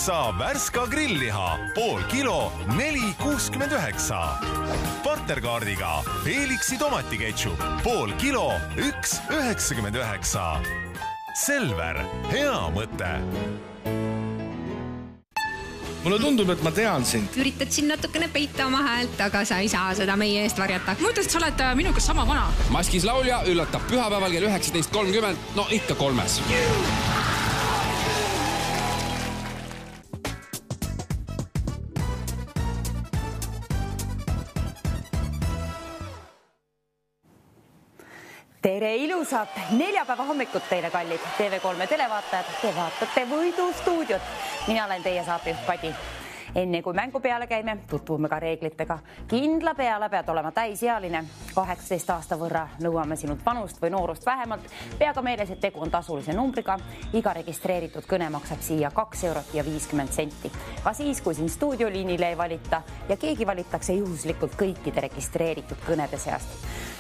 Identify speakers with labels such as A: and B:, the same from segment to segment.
A: saa Värska grillliha pool kilo 4,69. Partnerkaardiga Felixi tomatiketšup pool kilo 1,99. Selver, hea mõte.
B: Mulle tundub, et ma tean sind.
C: Üritad siin natukene peita oma häält, aga sa ei saa seda meie eest varjata.
D: Mõtled, sa oled minuga sama vana.
E: Maskis laulja üllatab pühapäeval kell 19.30. No ikka 3.
F: Tere ilusat neljapäeva hommikut teile, kallid TV3 televaatajad. Te vaatate Võidustuudiot. Mina olen teie saatejuht Kadi. Enne kui mängu peale käime, tutvume ka reeglitega. Kindla peale pead olema täisealine. 18 aasta võrra nõuame sinult vanust või noorust vähemalt. Pea ka meeles, et tegu on tasulise numbriga. Iga registreeritud kõne maksab siia 2,50 €. Ka siis, kui siin stuudioliinile ei valita ja keegi valitakse juhuslikult kõikide registreeritud kõnede seast.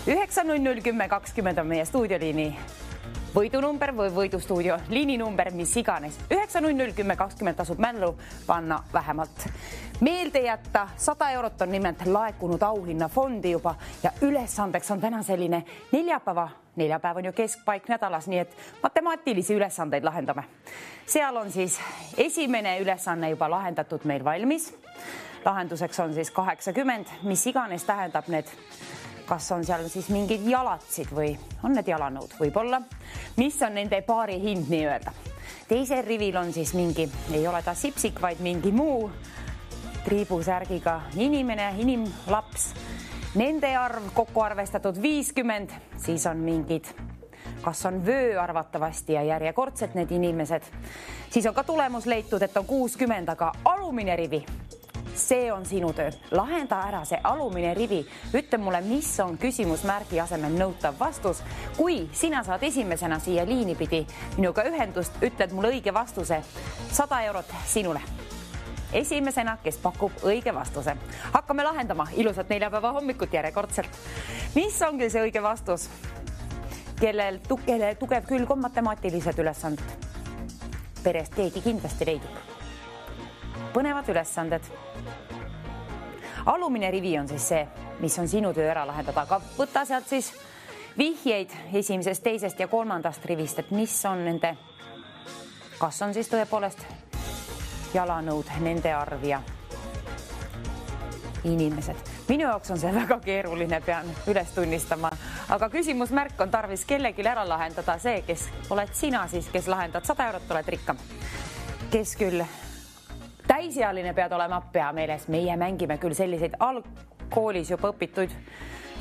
F: 9001020 on meie stuudioliini võidunumber või võidustuudio liininumber, mis iganes. 9001020 tasub mällu panna vähemalt. Meelde jätta 100 € on nimelt laekunud auhinnafondi juba ja ülesandeks on täna selline neljapäev on ju keskpaik nädalas, nii et matemaatilisi ülesandeid lahendame. Seal on siis esimene ülesanne juba lahendatud meil valmis. Lahenduseks on siis 80, mis iganes tähendab need. Kas on seal siis mingid jalatsid või on need jalanõud võib-olla? Mis on nende paari hind nii öelda? Teisel rivil on siis mingi, ei ole ta sipsik, vaid mingi muu triibusärgiga inimlaps. Nende arv kokku arvestatud 50, siis on mingid, kas on vöö arvatavasti ja järjekordselt need inimesed. Siis on ka tulemus leitud, et on 60, aga alumine rivi. See on sinu töö. Lahenda ära see alumine rivi. Ütle mulle, mis on küsimusmärgi asemel nõutav vastus. Kui sina saad esimesena siia liini pidi minuga ühendust, ütled mulle õige vastuse. 100 € sinule. Esimesena, kes pakub õige vastuse. Hakkame lahendama ilusat neljapäeva hommikut järjekordselt. Mis ongi see õige vastus? Kelle tugev külg on matemaatilised ülesanded? Perest keegi kindlasti leidub. Põnevad ülesanded. Alumine rivi on siis see, mis on sinu töö ära lahendada, aga võta sealt siis vihjeid esimesest, teisest ja 3. rivist, et mis on nende, kas on siis tõepoolest jalanõud, nende arv ja inimesed. Minu jaoks on see väga keeruline, pean üles tunnistama, aga küsimusmärk on tarvis kellelgi ära lahendada see, kes oled sina siis, kes lahendad 100 €, oled rikkam. Kes küll täisealine pead olema pea meeles. Meie mängime küll selliseid algkoolis juba õpituid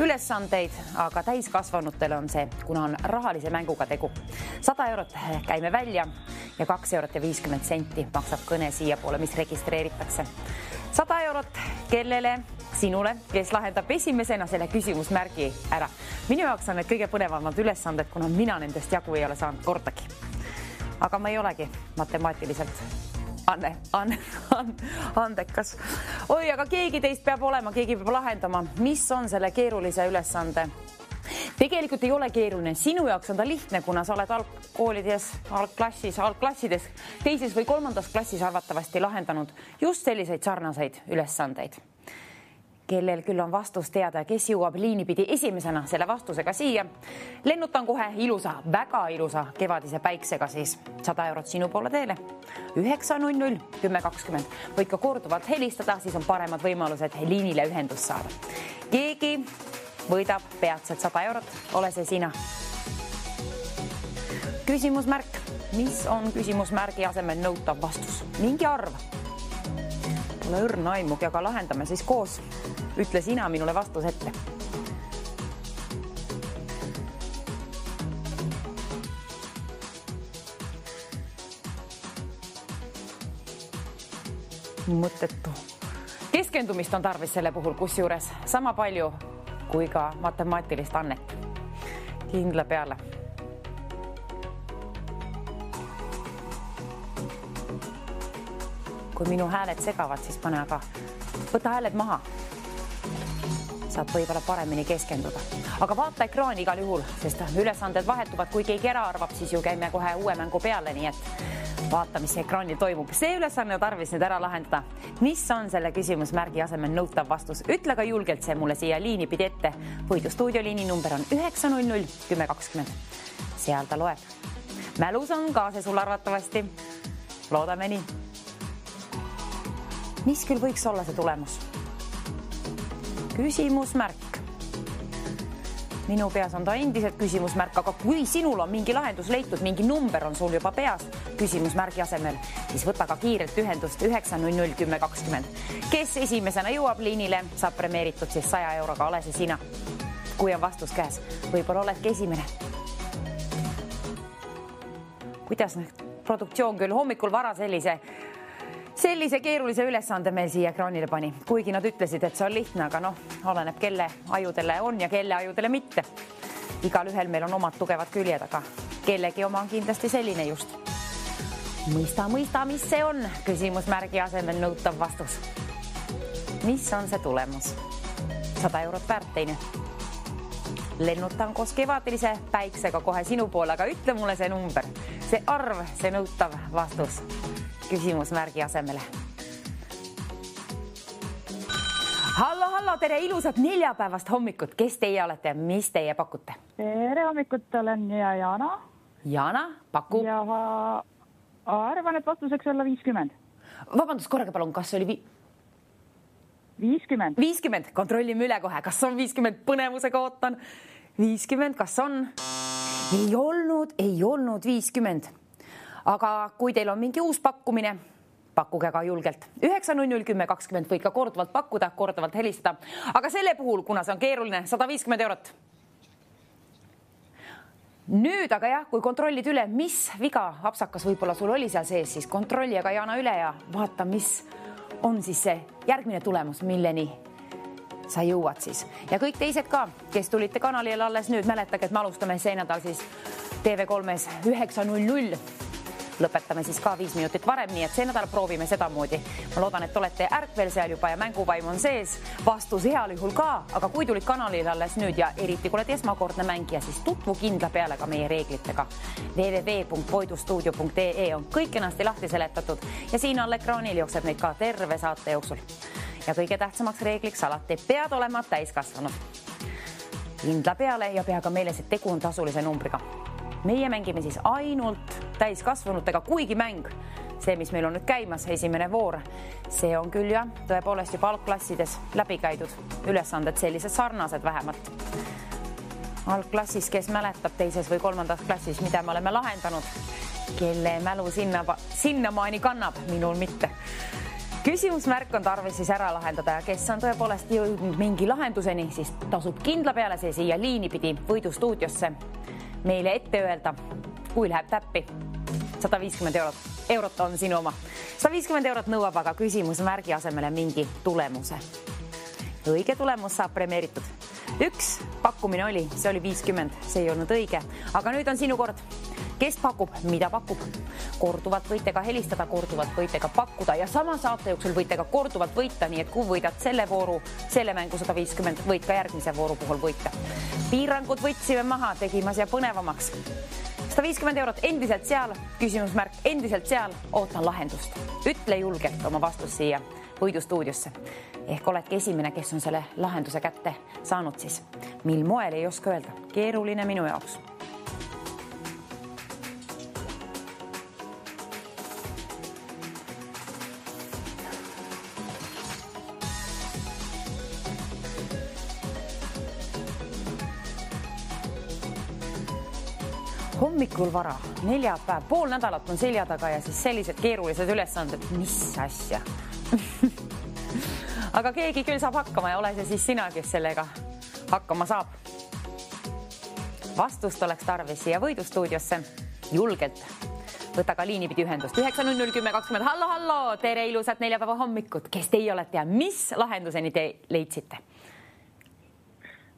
F: ülesandeid, aga täiskasvanutel on see, kuna on rahalise mänguga tegu. 100 € käime välja ja 2,50 € maksab kõne siia poole, mis registreeritakse. 100 € kellele? Sinule, kes lahendab esimesena selle küsimusmärgi ära. Minu jaoks on need kõige põnevamad ülesanded, kuna mina nendest jagu ei ole saanud kordagi. Aga ma ei olegi matemaatiliselt andekas. Oi, aga keegi teist peab olema, keegi peab lahendama. Mis on selle keerulise ülesande? Tegelikult ei ole keeruline. Sinu jaoks on ta lihtne, kuna sa oled algkoolides, algklassides, 2. või 3. klassis arvatavasti lahendanud just selliseid sarnaseid ülesandeid. Kellel küll on vastus teada ja kes jõuab liinipidi esimesena selle vastusega siia. Lennutan kohe ilusa, väga ilusa kevadise päiksega siis 100 € sinu poole teele. 9001020. Võid ka korduvalt helistada, siis on paremad võimalused liinile ühendust saada. Keegi võidab peatselt 100 €. Ole see sina. Küsimusmärk. Mis on küsimusmärgi asemel nõutav vastus? Mingi arv. Pole õrna aimugi, aga lahendame siis koos. Ütle sina minule vastus ette. Mõttetu. Keskendumist on tarvis selle puhul, kusjuures sama palju kui ka matemaatilist annet. Kindla peale. Kui minu hääled segavad, siis pane aga võta hääled maha. Saab võibolla paremini keskenduda. Aga vaata ekraani igal juhul, sest ülesanded vahetuvad. Kui keegi ära arvab, siis ju käime kohe uue mängu peale, nii et Vaata, mis ekraanil toimub. See ülesanne tarvis nüüd ära lahendada. Mis on selle küsimusmärgi asemel nõutav vastus? Ütle ka julgelt see mulle siia liini pidi ette. Võidu stuudioliini number on 900 10 20. Seal ta loeb. Mälus on ka see sul arvatavasti. Loodame nii. Mis küll võiks olla see tulemus? Küsimusmärk. Minu peas on ta endiselt küsimusmärk, aga kui sinul on mingi lahendus leitud, mingi number on sul juba peas küsimusmärgi asemel, siis võta ka kiirelt ühendust 900 10 20. Kes esimesena jõuab liinile, saab premeeritud siis 100 euroga, ole see sina. Kui on vastus käes, võib-olla oledki esimene. Kuidas produktsioon küll hommikul vara sellise keerulise ülesande meil siia ekraanile pani, kuigi nad ütlesid, et see on lihtne, aga oleneb kelle ajudele on ja kelle ajudele mitte. Igal ühel meil on omad tugevad küljed, aga kellegi oma on kindlasti selline just. Mõista, mis see on? Küsimusmärgi asemel nõutav vastus. Mis on see tulemus? 100 eurot väärt teine. Lennutan koos kevadilise päiksega kohe sinu poole, aga ütle mulle see number, see arv, see nõutav vastus. Küsimusmärgi asemele. Hallo, tere ilusat neljapäevast hommikut. Kes teie olete ja mis teie pakute?
G: Tere hommikut, olen Jana.
F: Jana pakub?
G: Ja arvan, et vastuseks olla 50.
F: Vabandust, korraga palun, kas oli
G: 50?
F: 50, kontrollime üle kohe. Kas on 50? Põnevusega ootan. 50, kas on? Ei olnud 50. Aga kui teil on mingi uus pakkumine, pakkuge ka julgelt. 900 10 20 võid ka korduvalt pakkuda, korduvalt helistada. Aga selle puhul, kuna see on keeruline, 150 eurot. Nüüd aga jah, kui kontrollid üle, mis viga apsakas võib-olla sul oli seal sees, siis kontrolli aga Jana üle ja vaata, mis on siis see järgmine tulemus, milleni sa jõuad siis. Ja kõik teised ka, kes tulite kanalile alles nüüd, mäletage, et me alustame see nädal siis TV3-s 9:00. Lõpetame siis ka 5 minutit varem, nii et see nädal proovime sedamoodi. Ma loodan, et olete ärkvel seal juba ja mänguvaim on sees. Vastus heal juhul ka, aga kui tulid kanalile alles nüüd ja eriti kui oled esmakordne mängija, siis tutvu kindla peale ka meie reeglitega. www.voidustuudio.ee on kõik ennasti lahti seletatud ja siin all ekraanil jookseb neid ka terve saate jooksul. Ja kõige tähtsamaks reegliks alati pead olema täiskasvanud. Kindla peale ja pea ka meeles, et tegu on tasulise numbriga. Meie mängime siis ainult täiskasvanutega, kuigi mäng, see, mis meil on nüüd käimas, esimene voor, see on küll jah, tõepoolest juba algklassides läbi käidud ülesanded, sellised sarnased vähemalt. Algklassis, kes mäletab teises või kolmandas klassis, mida me oleme lahendanud, kelle mälu sinnamaani kannab, minul mitte. Küsimusmärk on tarvis siis ära lahendada ja kes on tõepoolest jõudnud mingi lahenduseni, siis tasub kindla peale see siia liini pidi Võidu stuudiosse meile ette öelda, kui läheb täppi. 150 eurot on sinu oma. 150 eurot nõuab aga küsimusmärgi asemele mingi tulemuse. Õige tulemus saab premeeritud. Üks pakkumine oli, see oli 50, see ei olnud õige. Aga nüüd on sinu kord. Kes pakub, mida pakub? Korduvalt võite ka helistada, korduvalt võite ka pakkuda ja sama saate jooksul võite ka korduvalt võita, nii et kui võidad selle vooru, selle mängu 150, võid ka järgmise vooru puhul võita. Piirangud võtsime maha, tegime asja põnevamaks. 150 eurot endiselt seal, küsimusmärk endiselt seal, ootan lahendust. Ütle julgelt oma vastus siia Võidu stuudiosse. Ehk oledki esimene, kes on selle lahenduse kätte saanud siis. Mil moel ei oska öelda, keeruline minu jaoks. Hommikul vara, neljapäev, pool nädalat on selja taga ja siis sellised keerulised ülesanded, mis asja. Aga keegi küll saab hakkama ja ole see siis sina, kes sellega hakkama saab. Vastust oleks tarvis siia Võidu stuudiosse julgelt. Võta ka liini pidi ühendust 9:00 10 20. Hallo, tere ilusat neljapäeva hommikut. Kes teie olete ja mis lahenduseni te leidsite?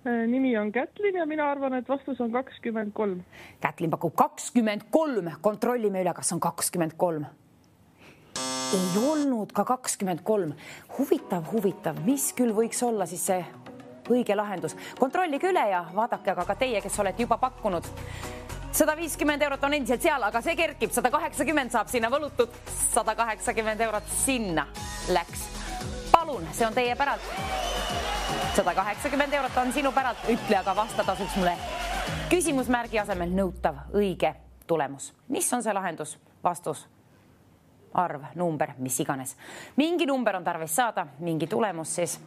G: Nimi on Kätlin ja mina arvan, et vastus on 23.
F: Kätlin pakub 23. Kontrollime üle, kas on 23. Ei olnud ka 23. Huvitav, mis küll võiks olla siis see õige lahendus. Kontrollige üle ja vaadake aga ka teie, kes olete juba pakkunud. 150 eurot on endiselt seal, aga see kerkib, 180 saab sinna võlutud, 180 eurot sinna läks. Palun, see on teie päralt. 180 eurot on sinu päralt, ütle aga vastatasuks mulle küsimusmärgi asemel nõutav õige tulemus. Mis on see lahendus? Vastus, arv, number, mis iganes. Mingi number on tarvis saada, mingi tulemus siis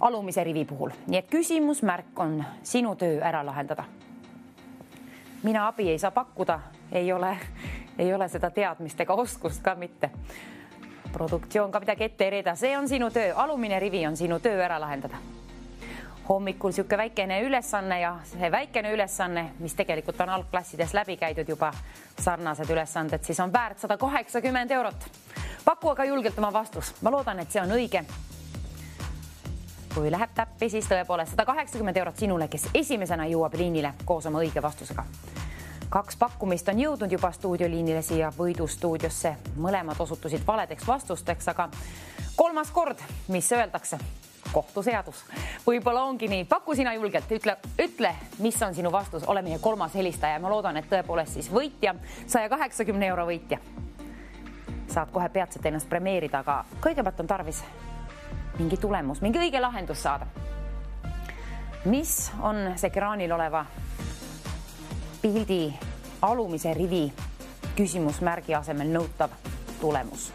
F: alumise rivi puhul. Nii et küsimusmärk on sinu töö ära lahendada. Mina abi ei saa pakkuda, ei ole seda teadmist ega oskust ka mitte. Produktsioon ka midagi ette erida, see on sinu töö, alumine rivi on sinu töö ära lahendada. Hommikul siuke väikene ülesanne ja see väikene ülesanne, mis tegelikult on algklassides läbi käidud juba sarnased ülesanded, siis on väärt 180 eurot. Paku aga julgelt oma vastus. Ma loodan, et see on õige. Kui läheb täppi, siis tõepoolest 180 eurot sinule, kes esimesena jõuab liinile koos oma õige vastusega. 2 pakkumist on jõudnud juba stuudioliinile siia võidustuudiosse. Mõlemad osutusid valedeks vastusteks, aga 3. kord, mis öeldakse? Kohtuseadus. Võib-olla ongi nii. Paku sina julgelt. Ütle, mis on sinu vastus. Ole meie 3. helistaja. Ma loodan, et tõepoolest siis võitja, 180 euro võitja. Saad kohe peatselt ennast premeerida, aga kõigepealt on tarvis mingi tulemus, mingi õige lahendus saada. Mis on see ekraanil oleva pildi alumise rivi küsimusmärgi asemel nõutav tulemus?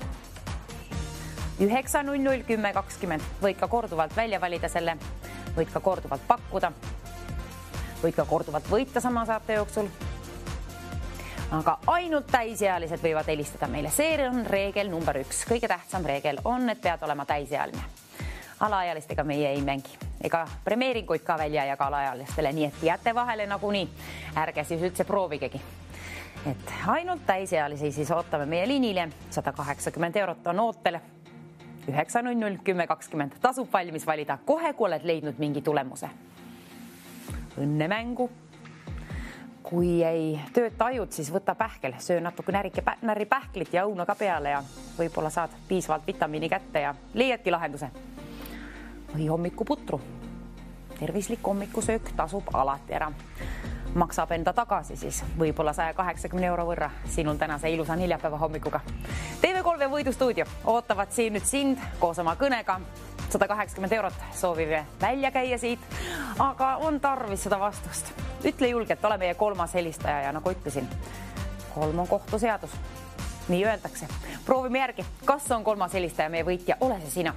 F: 9001020 võid ka korduvalt välja valida selle, võid ka korduvalt pakkuda, võid ka korduvalt võita sama saate jooksul. Aga ainult täisealised võivad helistada meile. See on reegel number 1. Kõige tähtsam reegel on, et pead olema täisealine. Alaealistega meie ei mängi. Ega premeeringuid ka välja ja ka alaealistele, nii et jääte vahele nagunii. Ärge siis üldse proovigegi. Et ainult täisealisi siis ootame meie liinile. 180 eurot on ootele. 9001020 tasub valmis valida kohe, kui oled leidnud mingi tulemuse. Õnne mängu. Kui ei tööta ajud, siis võta pähkel, söö natuke närri pähklit ja õuna ka peale ja võib-olla saad piisavalt vitamiini kätte ja leiadki lahenduse. Või hommikuputru. Tervislik hommikusöök tasub alati ära. Maksab enda tagasi siis võib-olla 180 euro võrra sinul tänase ilusa neljapäeva hommikuga. TV3 võidustuudio ootavad siin nüüd sind koos oma kõnega. 180 eurot soovime välja käia siit, aga on tarvis seda vastust. Ütle julgelt, ole meie 3. helistaja ja nagu ütlesin, 3 on kohtuseadus. Nii öeldakse. Proovime järgi, kas on 3. helistaja meie võitja, ole see sina.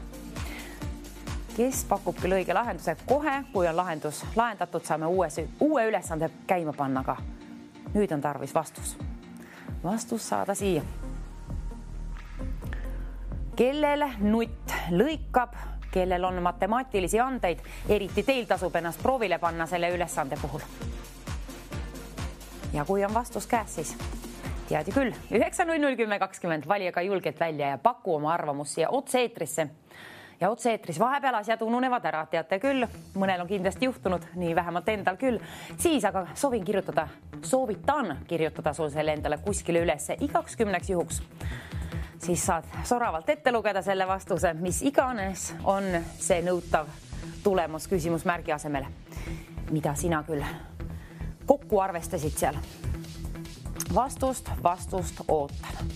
F: Kes pakub küll õige lahenduse kohe, kui on lahendus lahendatud, saame uue ülesande käima panna, aga nüüd on tarvis vastus. Vastus saada siia. Kellel nutt lõikab, kellel on matemaatilisi andeid, eriti teil tasub ennast proovile panna selle ülesande puhul. Ja kui on vastus käes, siis tead ju küll. 9001020 vali aga julgelt välja ja paku oma arvamus siia otse-eetrisse. Ja otse-eetris vahepeal asjad ununevad ära, teate küll, mõnel on kindlasti juhtunud, nii vähemalt endal küll. Siis aga soovitan kirjutada sul selle endale kuskile ülesse igaks 10 juhuks. Siis saad soravalt ette lugeda selle vastuse, mis iganes on see nõutav tulemus küsimusmärgi asemel, mida sina küll kokku arvestasid seal. Vastust ootan.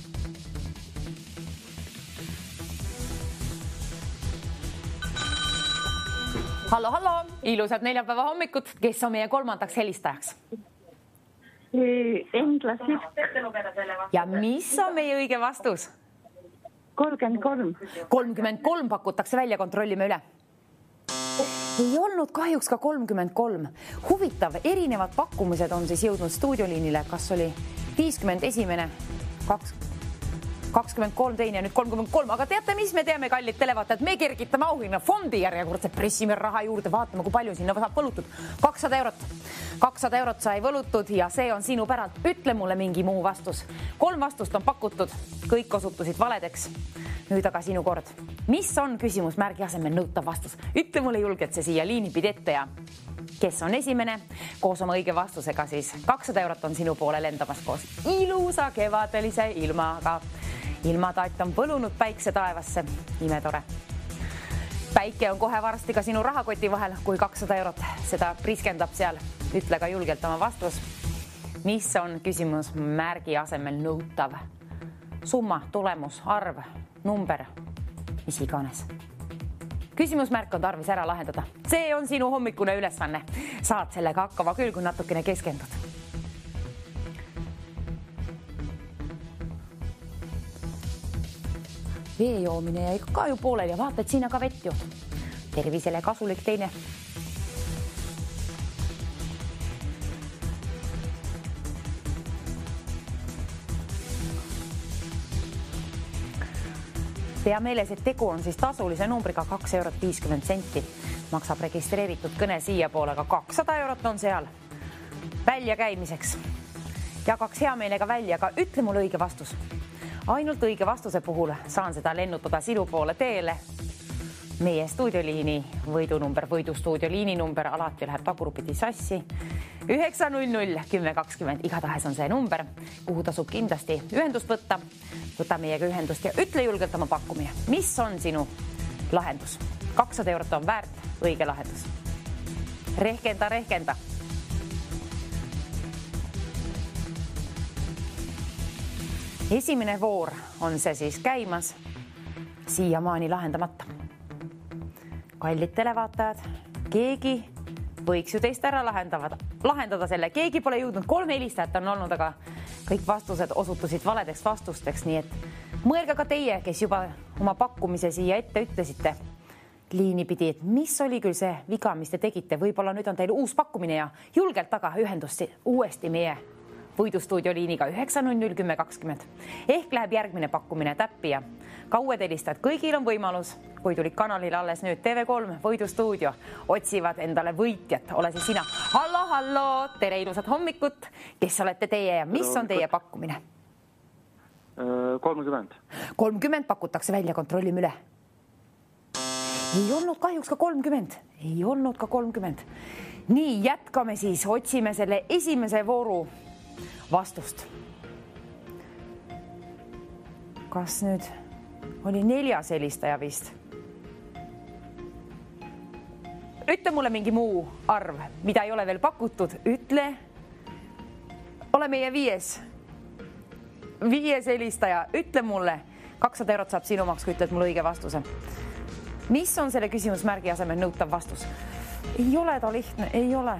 F: Hallo, ilusad neljapäeva hommikut. Kes on meie 3. helistajaks?
G: Endlased.
F: Ja mis on meie õige vastus?
G: 33.
F: 33 pakutakse välja, kontrollime üle. Ei olnud kahjuks ka 33. Huvitav, erinevad pakkumised on siis jõudnud stuudioliinile. Kas oli 51, 23 teine ja nüüd 33, aga teate, mis me teeme, kallid televaatajad, me kergitame auhinna fondi järjekordselt, pressime raha juurde, vaatame, kui palju sinna saab võlutud. 200 eurot. 200 eurot sai võlutud ja see on sinu päralt. Ütle mulle mingi muu vastus. 3 vastust on pakutud, kõik osutusid valedeks. Nüüd aga sinu kord. Mis on küsimusmärgi asemel nõutav vastus? Ütle mulle julgelt see siia liinipidi ette ja kes on esimene koos oma õige vastusega, siis 200 eurot on sinu poole lendamas koos ilusa kevadelise ilmaga. Ilmataat on põlunud päikse taevasse, imetore. Päike on kohe varsti ka sinu rahakoti vahel, kui 200 eurot seda priskendab seal. Ütle ka julgelt oma vastus. mis on küsimusmärgi asemel nõutav summa, tulemus, arv, number, mis iganes. Küsimusmärk on tarvis ära lahendada. See on sinu hommikune ülesanne. Saad sellega hakkama küll, kui natukene keskendud. Vee joomine jäi ka ju pooleli ja vaata, et sinna ka vett jood. Tervisele kasulik teine. Pea meeles, et tegu on siis tasulise numbriga 2,50 €. Maksab registreeritud kõne siia poole, aga 200 € on seal välja käimiseks. Jagaks hea meelega välja, aga ütle mulle õige vastus. Ainult õige vastuse puhul saan seda lennutada sinu poole teele. Meie stuudioliini võidunumber, võidustuudio liininumber alati läheb tagurpidi sassi. 900 10 20. Igatahes on see number, kuhu tasub kindlasti ühendust võtta. Võta meiega ühendust ja ütle julgelt oma pakkumine. Mis on sinu lahendus? 200 € on väärt, õige lahendus. Rehkenda. Esimene voor on see siis käimas, siiamaani lahendamata. Kallid televaatajad, keegi võiks ju teist ära lahendada selle. Keegi pole jõudnud, 3 helistajat on olnud, aga kõik vastused osutusid valedeks vastusteks, nii et mõelge ka teie, kes juba oma pakkumise siia ette ütlesite liini pidi, et mis oli küll see viga, mis te tegite. Võib-olla nüüd on teil uus pakkumine ja julgelt taga ühendust uuesti meie võidustuudio liiniga 900 10 20. Ehk läheb järgmine pakkumine täppi ja ka uued helistajad. Kõigil on võimalus, kui tulid kanalile alles nüüd TV3 võidustuudio, otsivad endale võitjat. Ole siis sina. Hallo, tere ilusat hommikut. Kes olete teie ja mis on teie pakkumine?
H: 30.
F: 30 pakutakse välja, kontrollime üle. Ei olnud kahjuks ka 30. Ei olnud ka 30. Nii, jätkame siis. Otsime selle esimese vooru vastust. Kas nüüd oli 4. helistaja vist? Ütle mulle mingi muu arv, mida ei ole veel pakutud. Ütle. Ole meie 5. 5. helistaja. Ütle mulle. 200 € saab sinu maks, kui ütled mulle õige vastuse. Mis on selle küsimusmärgi asemel nõutav vastus? Ei ole ta lihtne, ei ole.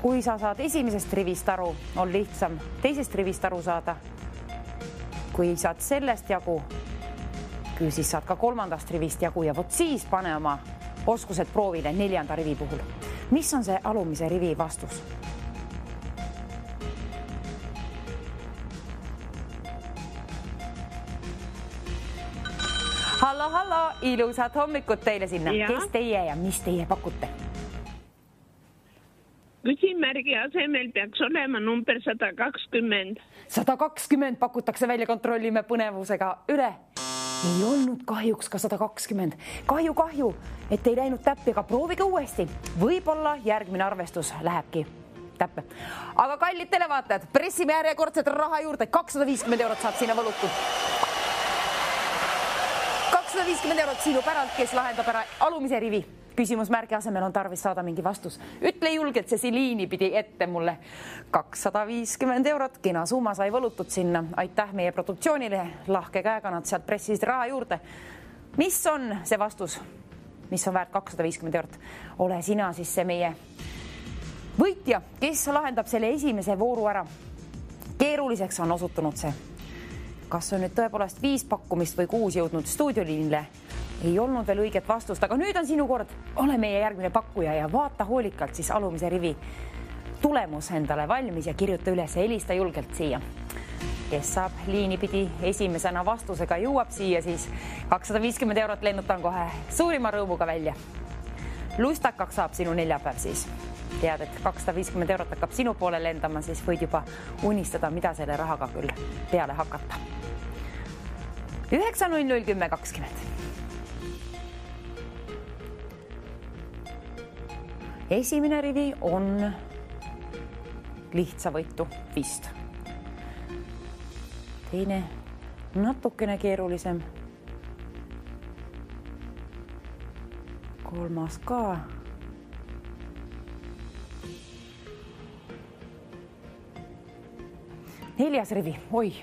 F: Kui sa saad esimesest rivist aru, on lihtsam teisest rivist aru saada. Kui saad sellest jagu, küll siis saad ka 3. rivist jagu ja vot siis pane oma oskused proovile 4. rivi puhul. Mis on see alumise rivi vastus? Hallo, ilusat hommikut teile sinna. Ja. Kes teie ja mis teie pakute?
I: Küsimärgi asemel peaks olema number 120.
F: 120 pakutakse välja, kontrollime põnevusega üle. Ei olnud kahjuks ka 120. Kahju, et ei läinud täppi, aga proovige uuesti. Võib-olla järgmine arvestus lähebki täppe. Aga kallid televaatajad, pressime järjekordset raha juurde. 250 € saab sinna võlutud. 250 € sinu päralt, kes lahendab ära alumise rivi. Küsimusmärgi asemel on tarvis saada mingi vastus. Ütle julgelt, see liini pidi ette mulle. 250 €, kena summa sai võlutud sinna. Aitäh meie produktsioonile, lahke käega nad sealt pressisid raha juurde. Mis on see vastus, mis on väärt 250 €? Ole sina siis see meie võitja, kes lahendab selle esimese vooru ära. Keeruliseks on osutunud see. Kas on nüüd tõepoolest 5 pakkumist või 6 jõudnud stuudioliinile? Ei olnud veel õiget vastust, aga nüüd on sinu kord. Ole meie järgmine pakkuja ja vaata hoolikalt siis alumise rivi tulemus endale valmis ja kirjuta üles, helista julgelt siia. Kes saab liini pidi esimesena vastusega, jõuab siia siis 250 € lennutan kohe suurima rõõmuga välja. Lustakaks saab sinu neljapäev siis. Tead, et 250 € hakkab sinu poole lendama, siis võid juba unistada, mida selle rahaga küll peale hakata. 900 10 20. Esimene rivi on lihtsavõitu vist. Teine natukene keerulisem. Kolmas ka. 4. rivi, oi,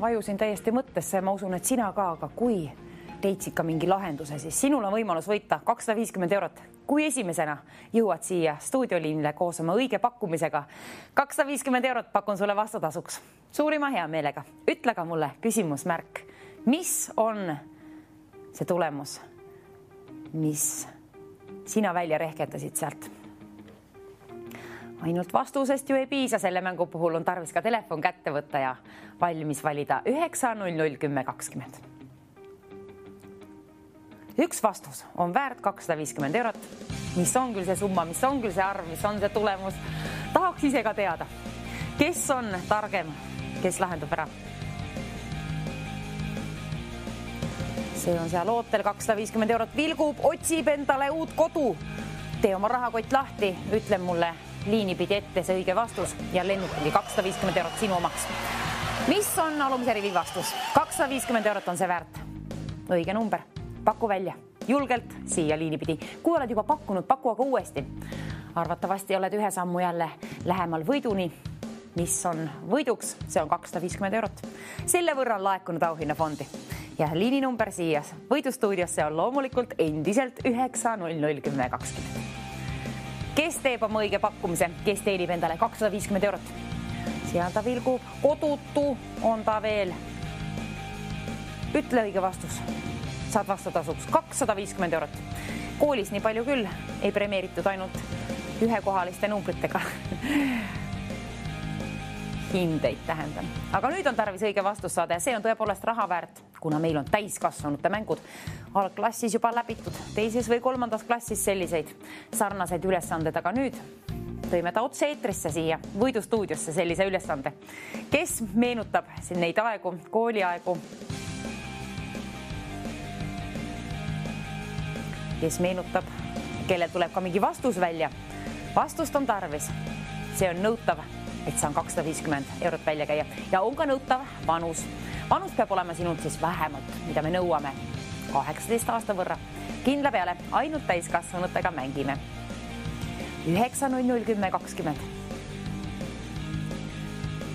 F: vajusin täiesti mõttesse ja ma usun, et sina ka, aga kui leidsid ka mingi lahenduse, siis sinul on võimalus võita 250 eurot. Kui esimesena jõuad siia stuudioliinile koos oma õige pakkumisega, 250 eurot pakun sulle vastutasuks. Suurima hea meelega. Ütle ka mulle küsimusmärk. Mis on see tulemus, mis sina välja rehkendasid sealt? Ainult vastusest ju ei piisa, selle mängu puhul on tarvis ka telefon kätte võtta ja valmis valida 9001020. Üks vastus on väärt 250 eurot. Mis on küll see summa, mis on küll see arv, mis on see tulemus? Tahaks ise ka teada, kes on targem, kes lahendab ära. See on seal ootel 250 eurot vilgub, otsib endale uut kodu. Tee oma rahakott lahti, ütle mulle liini pidi ette see õige vastus ja lennukigi 250 eurot sinu omaks. Mis on alumise rivi vastus? 250 eurot on see väärt. Õige number. Paku välja. Julgelt siia liini pidi. Kui oled juba pakkunud, paku aga uuesti. Arvatavasti oled ühe sammu jälle lähemal võiduni. Mis on võiduks? See on 250 eurot. Selle võrra on laekunud auhinnafondi. Ja liini number siia võidustuudiosse on loomulikult endiselt 9001020. Kes teeb oma õige pakkumise, kes teenib endale 250 eurot? Seal ta vilgub, kodutu on ta veel. Ütle õige vastus. Saad vastutasuks 250 eurot. Koolis nii palju küll ei premeeritud ainult ühekohaliste numbritega. Hindeid tähendan. Aga nüüd on tarvis õige vastus saada ja see on tõepoolest raha väärt, kuna meil on täiskasvanute mängud algklassis juba läbitud, teises või 3. klassis selliseid sarnaseid ülesanded, aga nüüd tõime ta otse eetrisse siia võidustuudiosse sellise ülesande. Kes meenutab neid aegu, kooliaegu? Kes meenutab, kellel tuleb ka mingi vastus välja? Vastust on tarvis. See on nõutav, et saan 250 eurot välja käia ja on ka nõutav vanus. Vanus peab olema sinult siis vähemalt, mida me nõuame 18 aasta võrra. Kindla peale ainult täiskasvanutega mängime. 9001020.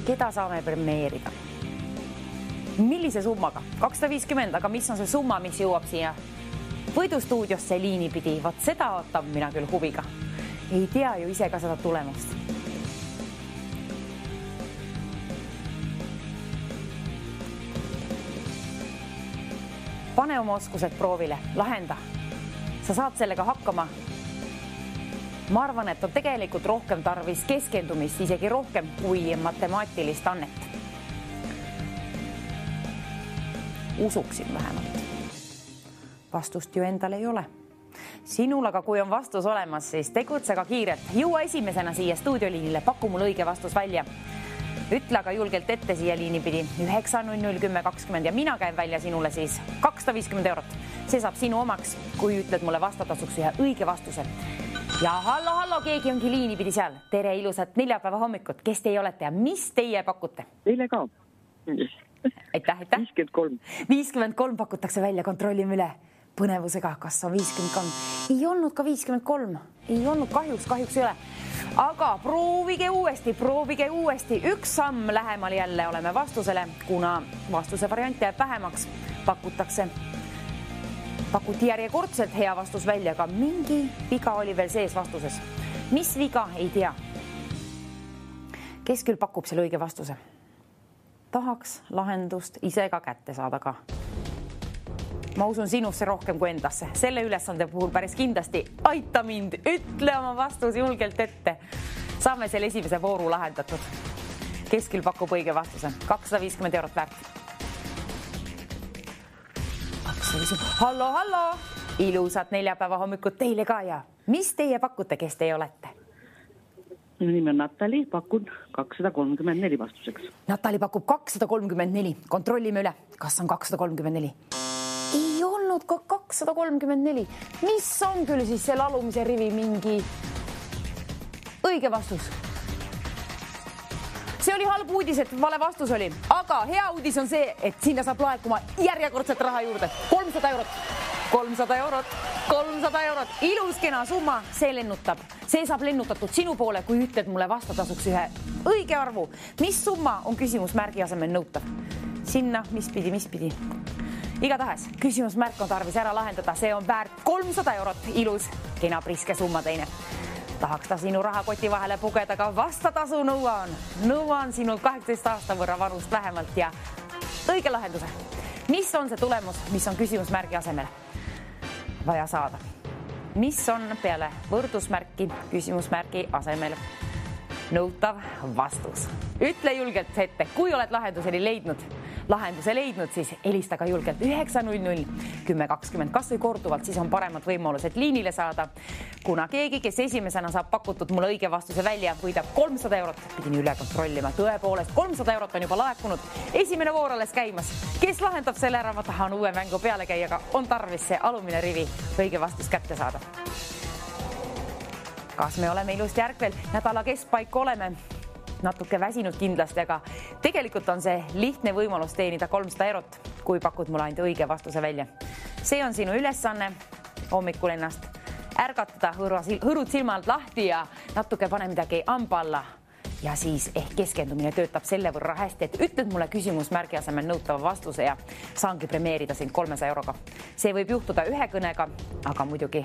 F: Keda saame premeerida? Millise summaga? 250, aga mis on see summa, mis jõuab siia võidustuudiosse liini pidi? Vaat seda ootab mina küll huviga. Ei tea ju ise ka seda tulemust. Pane oma oskused proovile, lahenda. Sa saad sellega hakkama. Ma arvan, et on tegelikult rohkem tarvis keskendumist, isegi rohkem kui matemaatilist annet. Usuksin vähemalt. Vastust ju endal ei ole. Sinul aga kui on vastus olemas, siis tegutse ka kiirelt. Jõua esimesena siia stuudioliinile, paku mul õige vastus välja. Ütle aga julgelt ette siia liini pidi 9001020 ja mina käin välja sinule siis 250 eurot. See saab sinu omaks, kui ütled mulle vastatasuks ühe õige vastuse. Ja hallo, keegi ongi liini pidi seal. Tere ilusat neljapäeva hommikut. Kes teie olete ja mis teie pakute?
H: Teile ka.
F: Aitäh.
H: 53.
F: 53 pakutakse välja, kontrollime üle põnevusega, kas on 53. Ei olnud ka 53. Ei olnud, kahjuks ei ole. Aga proovige uuesti. Üks samm lähemal jälle oleme vastusele, kuna vastuse variant jääb vähemaks. Pakuti järjekordselt hea vastus välja, aga mingi viga oli veel sees vastuses. Mis viga, ei tea. Kes küll pakub selle õige vastuse? Tahaks lahendust ise ka kätte saada ka. Ma usun sinusse rohkem kui endasse. Selle ülesande puhul päris kindlasti aita mind, ütle oma vastus julgelt ette. Saame selle esimese vooru lahendatud. Kes küll pakub õige vastuse? 250 eurot väärt. Hallo. Ilusat neljapäeva hommikut teile ka ja mis teie pakute, kes teie olete?
H: Nimi on Natali, pakun 234 vastuseks.
F: Natali pakub 234. Kontrollime üle, kas on 234. Ei olnud ka 234. Mis on küll siis selle alumise rivi mingi õige vastus? See oli halb uudis, et vale vastus oli, aga hea uudis on see, et sinna saab laekuma järjekordset raha juurde. 300 eurot. 300 eurot, 300 eurot, ilus kena summa, see lennutab. See saab lennutatud sinu poole, kui ütled mulle vastatasuks ühe õige arvu. Mis summa on küsimusmärgi asemel nõutav? Sinna, mis pidi. Igatahes, küsimusmärk on tarvis ära lahendada. See on väärt 300 eurot, ilus, kena priske summa teine. Tahaks ta sinu rahakoti vahele pugeda, ka vastatasu nõuan sinult 18 aasta võrra vanust vähemalt ja õige lahenduse. Mis on see tulemus, mis on küsimusmärgi asemel vaja saada? Mis on peale võrdusmärki küsimusmärgi asemel nõutav vastus? Ütle julgelt ette, kui oled lahenduse leidnud, siis helista ka julgelt 900 1020. Kas või korduvalt, siis on paremad võimalused liinile saada. Kuna keegi, kes esimesena saab pakutud mulle õige vastuse välja, võidab 300 eurot. Pidin üle kontrollima. Tõepoolest, 300 eurot on juba laekunud. Esimene voor alles käimas. Kes lahendab selle ära, ma tahan uue mängu peale käia, aga on tarvis see alumine rivi õige vastus kätte saada. Kas me oleme ilusti järgvel? Nädala keskpaik oleme. Natuke väsinud kindlasti, aga tegelikult on see lihtne võimalus teenida 300 eurot, kui pakud mulle ainult õige vastuse välja. See on sinu ülesanne hommikul ennast ärgatada, hõrud silma alt lahti ja natuke pane midagi hamba alla. Ja siis ehk keskendumine töötab selle võrra hästi, et ütled mulle küsimusmärgi asemel nõutava vastuse ja saangi premeerida sind 300 euroga. See võib juhtuda ühe kõnega, aga muidugi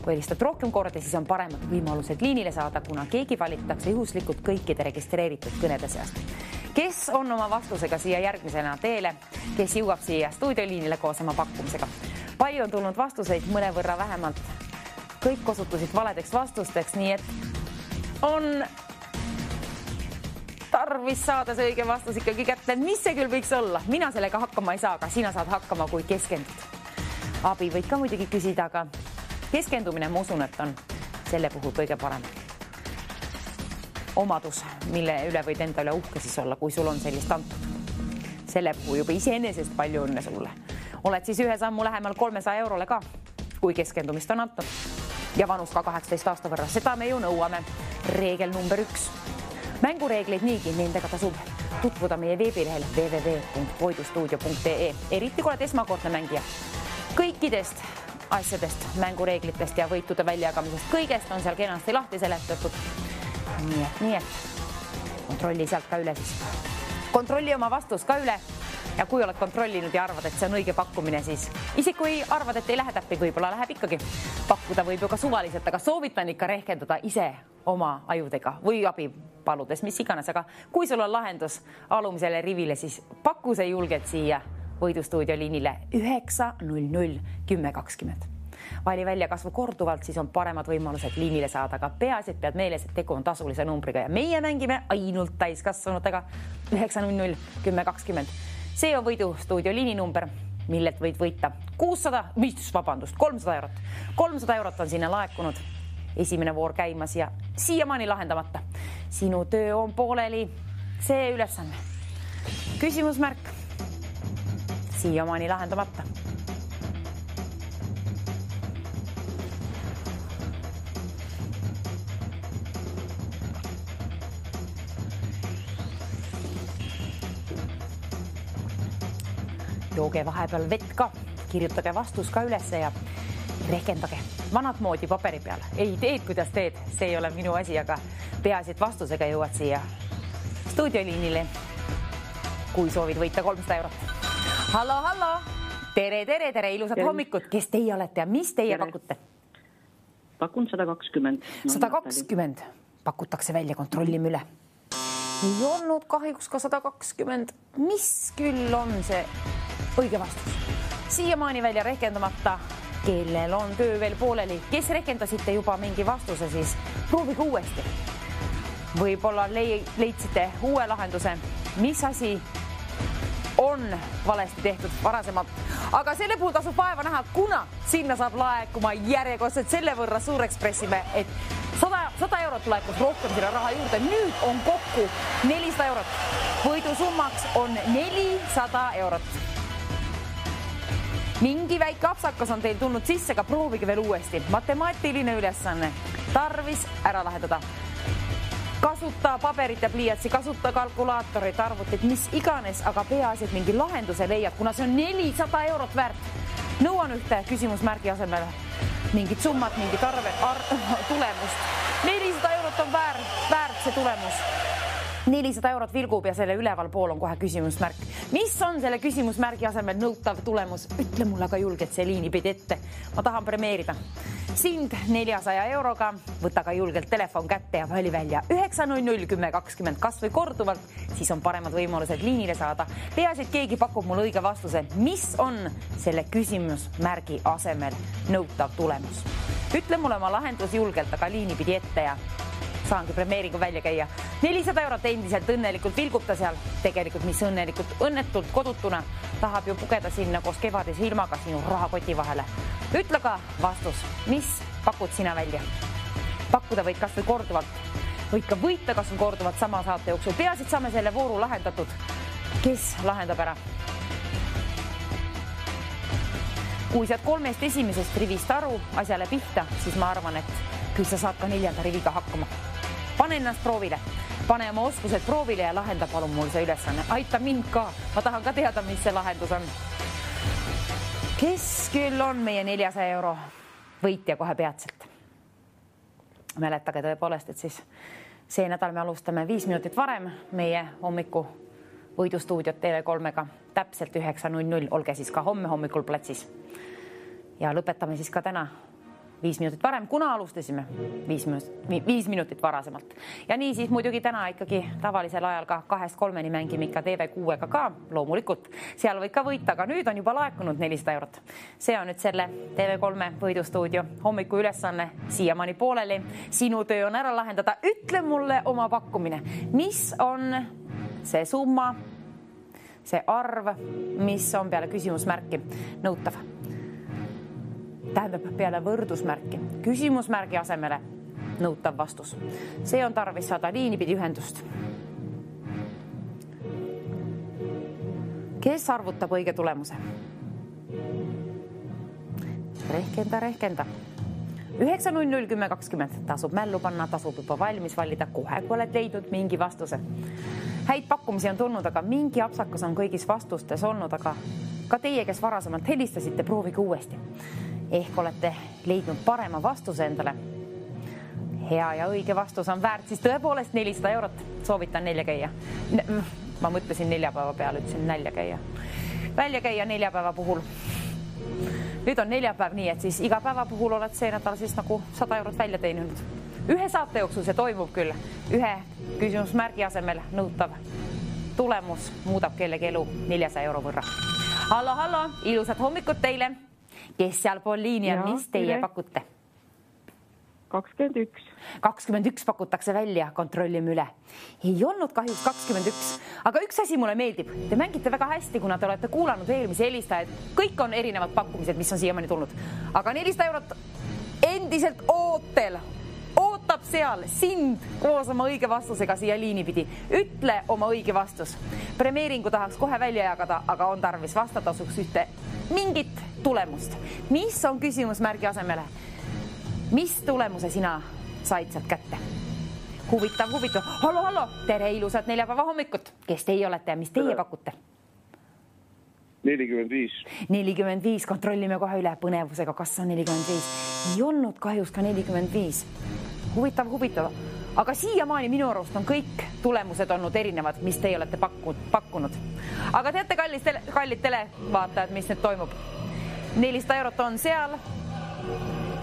F: kui helistad rohkem korda, siis on paremad võimalused liinile saada, kuna keegi valitakse juhuslikult kõikide registreeritud kõnede seast. Kes on oma vastusega siia järgmisena teele, kes jõuab siia stuudioliinile koos oma pakkumisega? Palju on tulnud vastuseid, mõne võrra vähemalt. Kõik osutusid valedeks vastusteks, nii et on tarvis saada see õige vastus ikkagi kätte. Mis see küll võiks olla? Mina sellega hakkama ei saa, aga sina saad hakkama, kui keskendud. Abi võid ka muidugi küsida, aga keskendumine, ma usun, et on selle puhul kõige parem omadus, mille üle võid enda üle uhke siis olla, kui sul on sellist antud. Selle puhul juba iseenesest palju õnne sulle. Oled siis ühe sammu lähemal 300 eurole ka, kui keskendumist on antud. Ja vanus ka 18 aasta võrra. Seda me ju nõuame. Reegel number 1. Mängureegleid niigi, nendega tasub tutvuda meie veebilehel www.voidustuudio.ee. Eriti kui oled esmakordne mängija. Kõikidest asjadest, mängureeglitest ja võitude väljagamisest, kõigest on seal kenasti lahti seletatud. Nii et kontrolli sealt ka üle siis. Kontrolli oma vastus ka üle ja kui oled kontrollinud ja arvad, et see on õige pakkumine, siis isegi kui arvad, et ei lähe täppi, võib-olla läheb ikkagi. Pakkuda võib ju ka suvaliselt, aga soovitan ikka rehkendada ise oma ajudega või abi paludes, mis iganes, aga kui sul on lahendus alumisele rivile, siis paku see julgelt siia Võidustuudio liinile 900 1020. Vali välja kasvu korduvalt, siis on paremad võimalused liinile saada, aga peaasi, et pead meeles, et tegu on tasulise numbriga ja meie mängime ainult täiskasvanutega 900 1020. See on Võidustuudio liininumber, millelt võid võita 300 eurot. 300 eurot on sinna laekunud. Esimene voor käimas ja siiamaani lahendamata. Sinu töö on pooleli see ülesanne. Küsimusmärk. Siiamaani lahendamata. Jooge vahepeal vett ka, kirjutage vastus ka üles ja rehkendage vanat moodi paperi peal. Ei teed, kuidas teed, see ei ole minu asi, aga peaasi, et vastusega jõuad siia stuudioliinile, kui soovid võita 300 eurot. Hallo! Tere, ilusat hommikut. Kes teie olete ja mis teie pakute?
H: Pakun 120.
F: 120 pakutakse välja, kontrollime üle. Ei olnud kahjuks ka 120. Mis küll on see õige vastus? Siiamaani välja rehkendamata, kellel on töö veel pooleli. Kes rehkendasite juba mingi vastuse, siis proovige uuesti. Võib-olla leidsite uue lahenduse, mis asi on valesti tehtud varasemalt. Aga selle puhul tasub vaeva näha, kuna sinna saab laekuma järjekordselt selle võrra suureks pressime, et 100 eurot laekus rohkem sinna raha juurde. Nüüd on kokku 400 eurot. Võidusummaks on 400 eurot. Mingi väike apsakas on teil tulnud sisse, aga proovige veel uuesti. Matemaatiline ülesanne. Tarvis ära lahendada. Kasuta paberit ja pliiatsi, kasuta kalkulaatorit, arvutit, mis iganes, aga peaasi, et mingi lahenduse leiad, kuna see on 400 eurot väärt. Nõuan ühte küsimusmärgi asemel mingit summat, mingit tulemust. 400 eurot on väärt see tulemus. 400 eurot vilgub ja selle üleval pool on kohe küsimusmärk. Mis on selle küsimusmärgi asemel nõutav tulemus? Ütle mulle aga julgelt see liini pidi ette. Ma tahan premeerida sind 400 euroga. Võta ka julgelt telefon kätte ja vali välja 9001020 kas või korduvalt, siis on paremad võimalused liinile saada. Peaasi, et keegi pakub mulle õige vastuse, mis on selle küsimusmärgi asemel nõutav tulemus. Ütle mulle oma lahendus julgelt, aga liini pidi ette ja saangi premeeringu välja käia. 400 eurot endiselt õnnelikult vilgubta seal. Tegelikult mis õnnetult kodutuna tahab ju pugeda sinna koos kevadise ilmaga sinu rahakoti vahele. Ütle ka vastus, mis pakud sina välja? Pakkuda võid kas või korduvalt. Võid ka võita kas või korduvalt sama saate jooksul. Peasid saame selle vooru lahendatud. Kes lahendab ära? Kui saad 3 esimesest rivist aru asjale pihta, siis ma arvan, et küll sa saad ka 4. riviga hakkama. Pane ennast proovile, pane oma oskused proovile ja lahenda palun mul see ülesanne. Aita mind ka, ma tahan ka teada, mis see lahendus on. Kes küll on meie 400 euro võitja kohe peatselt? Mäletage tõepoolest, et siis see nädal me alustame 5 minutit varem meie hommiku võidustuudiot TV3-ga täpselt 9:00. Olge siis ka homme hommikul platsis. Ja lõpetame siis ka täna 5 minutit varem, kuna alustasime 5 minutit varasemalt. Ja nii siis muidugi täna ikkagi tavalisel ajal ka 2-3 mängime ikka TV6-ga ka, loomulikult. Seal võid ka võita, aga nüüd on juba laekunud 400 eurot. See on nüüd selle TV3 võidustuudio hommiku ülesanne siiamaani pooleli. Sinu töö on ära lahendada. Ütle mulle oma pakkumine. Mis on see summa, see arv, mis on peale küsimusmärki nõutav? Tähendab peale võrdusmärki, küsimusmärgi asemele nõutav vastus. See on tarvis saada liini pidi ühendust. Kes arvutab õige tulemuse? Rehkenda. 9:001020 tasub mällu panna, tasub juba valmis valida kohe, kui oled leidnud mingi vastuse. Häid pakkumisi on tulnud, aga mingi apsakas on kõigis vastustes olnud, aga ka teie, kes varasemalt helistasite, proovige uuesti. Ehk olete leidnud parema vastuse endale. Hea ja õige vastus on väärt siis tõepoolest 400 eurot. Soovitan 4 käia. Ma mõtlesin 4 päeva peale, ütlesin nälja käia. Välja käia 4 päeva puhul. Nüüd on 4 päev nii, et siis iga päeva puhul oled see nädal siis nagu 100 eurot välja teeninud. Ühe saate jooksul see toimub küll. Ühe küsimusmärgi asemel nõutav tulemus muudab kellegi elu 400 euro võrra. Hallo, ilusat hommikut teile. Kes seal pool liini on, mis teie pakute?
G: 21.
F: 21 pakutakse välja, kontrollime üle. Ei olnud kahjuks 21, aga üks asi mulle meeldib. Te mängite väga hästi, kuna te olete kuulanud eelmise helistajaid. Kõik on erinevad pakkumised, mis on siiamaani tulnud. Aga 400 eurot endiselt ootel. Ootab seal sind koos oma õige vastusega siia liini pidi. Ütle oma õige vastus. Premeeringu tahaks kohe välja jagada, aga on tarvis vastatasuks ühte mingit tulemust. Mis on küsimusmärgi asemele? Mis tulemuse sina said sealt kätte? Huvitav. Hallo, tere ilusat neljapäeva hommikut. Kes teie olete ja mis teie pakute?
J: 45.
F: 45, kontrollime kohe üle põnevusega, kas on 45. Ei olnud kahjuks ka 45. Huvitav. Aga siiamaani minu arust on kõik tulemused olnud erinevad, mis teie olete pakkunud. Aga teate, kallid televaatajad, mis nüüd toimub? 400 eurot on seal.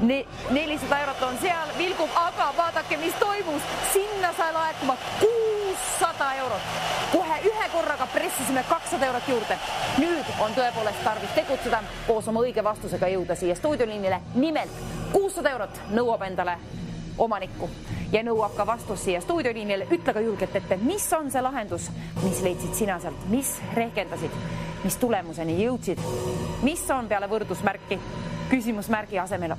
F: 400 eurot on seal, vilgub, aga vaadake, mis toimus. Sinna sai laekuma 600 eurot. Kohe ühe korraga pressisime 200 eurot juurde. Nüüd on tõepoolest tarvis tegutseda, koos oma õige vastusega jõuda siia stuudioliinile. Nimelt 600 eurot nõuab endale omanikku ja nõuab ka vastus siia stuudioliinile. Ütle ka julgelt ette, mis on see lahendus, mis leidsid sina sealt, mis rehkendasid, mis tulemuseni jõudsid, mis on peale võrdusmärki küsimusmärgi asemel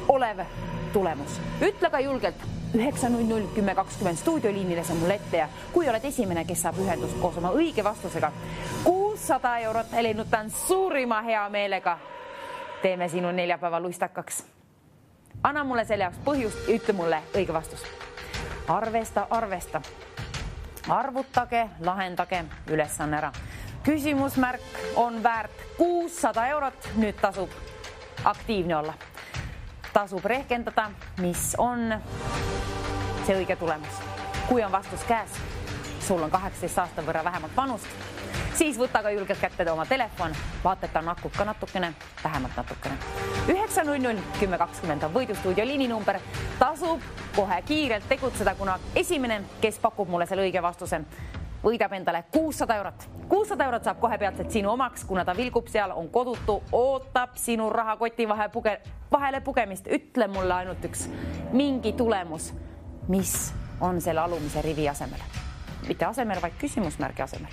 F: olev tulemus. Ütle ka julgelt 9:001020 stuudioliinile see mul ette ja kui oled esimene, kes saab ühendust koos oma õige vastusega 600 eurot lennutan suurima hea meelega. Teeme sinu neljapäeva luistakaks. Anna mulle selle jaoks põhjust ja ütle mulle õige vastus. Arvesta. Arvutage, lahendage ülesanne ära. Küsimusmärk on väärt 600 eurot. Nüüd tasub aktiivne olla. Tasub rehkendada, mis on see õige tulemus. Kui on vastus käes, sul on 18 aasta võrra vähemalt vanust, siis võta ka julgelt kätte oma telefon, vaata, et ta nakub ka natukene, vähemalt natukene. 900 1020 on võidustuudio liininumber. Tasub kohe kiirelt tegutseda, kuna esimene, kes pakub mulle selle õige vastuse, võidab endale 600 eurot. 600 eurot saab kohe peatselt sinu omaks, kuna ta vilgub seal, on kodutu, ootab sinu rahakoti vahele pugemist. Ütle mulle ainult üks mingi tulemus, mis on selle alumise rivi asemel. Mitte asemel, vaid küsimusmärgi asemel.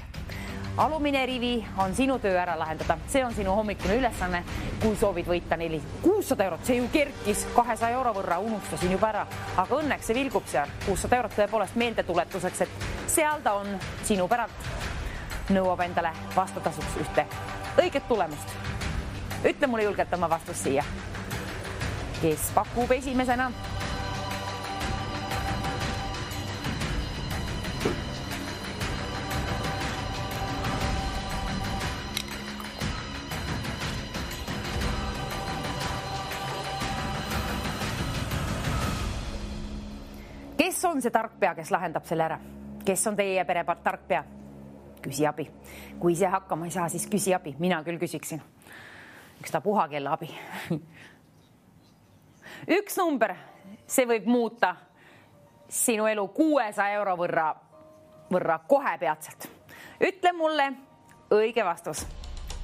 F: Alumine rivi on sinu töö ära lahendada. See on sinu hommikune ülesanne, kui soovid võita 600 eurot. See ju kerkis 200 euro võrra, unustasin juba ära. Aga õnneks see vilgub seal 600 eurot tõepoolest meeldetuletuseks, et seal ta on sinu päralt. Nõuab endale vastatasuks ühte õiget tulemust. Ütle mulle julgelt oma vastus siia. Kes pakub esimesena? Kes on see tarkpea, kes lahendab selle ära? Kes on teie pere tarkpea? Küsi abi. Kui see hakkama ei saa, siis küsi abi. Mina küll küsiksin. Üks ta puha kella abi. Üks number, see võib muuta sinu elu 600 euro võrra kohe peatselt. Ütle mulle õige vastus.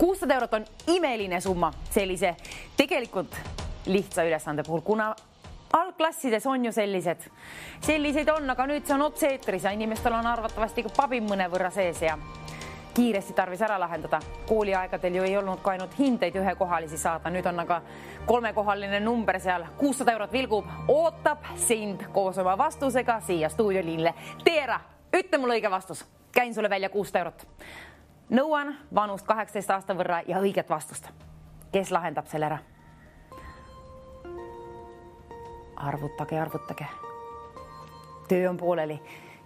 F: 600 eurot on imeline summa sellise tegelikult lihtsa ülesande puhul, kuna algklassides on ju selliseid on, aga nüüd see on otse-eetris ja inimestel on arvatavasti ka pabim mõne võrra sees ja kiiresti tarvis ära lahendada. Kooliaegadel ju ei olnud ka ainult hindeid ühekohalisi saada, nüüd on aga 3-kohaline number seal. 600 eurot vilgub, ootab sind koos oma vastusega siia stuudioliinile. Tee ära, ütle mulle õige vastus. Käin sulle välja 600 eurot. Nõuan vanust 18 aasta võrra ja õiget vastust. Kes lahendab selle ära? Arvutage. Töö on pooleli.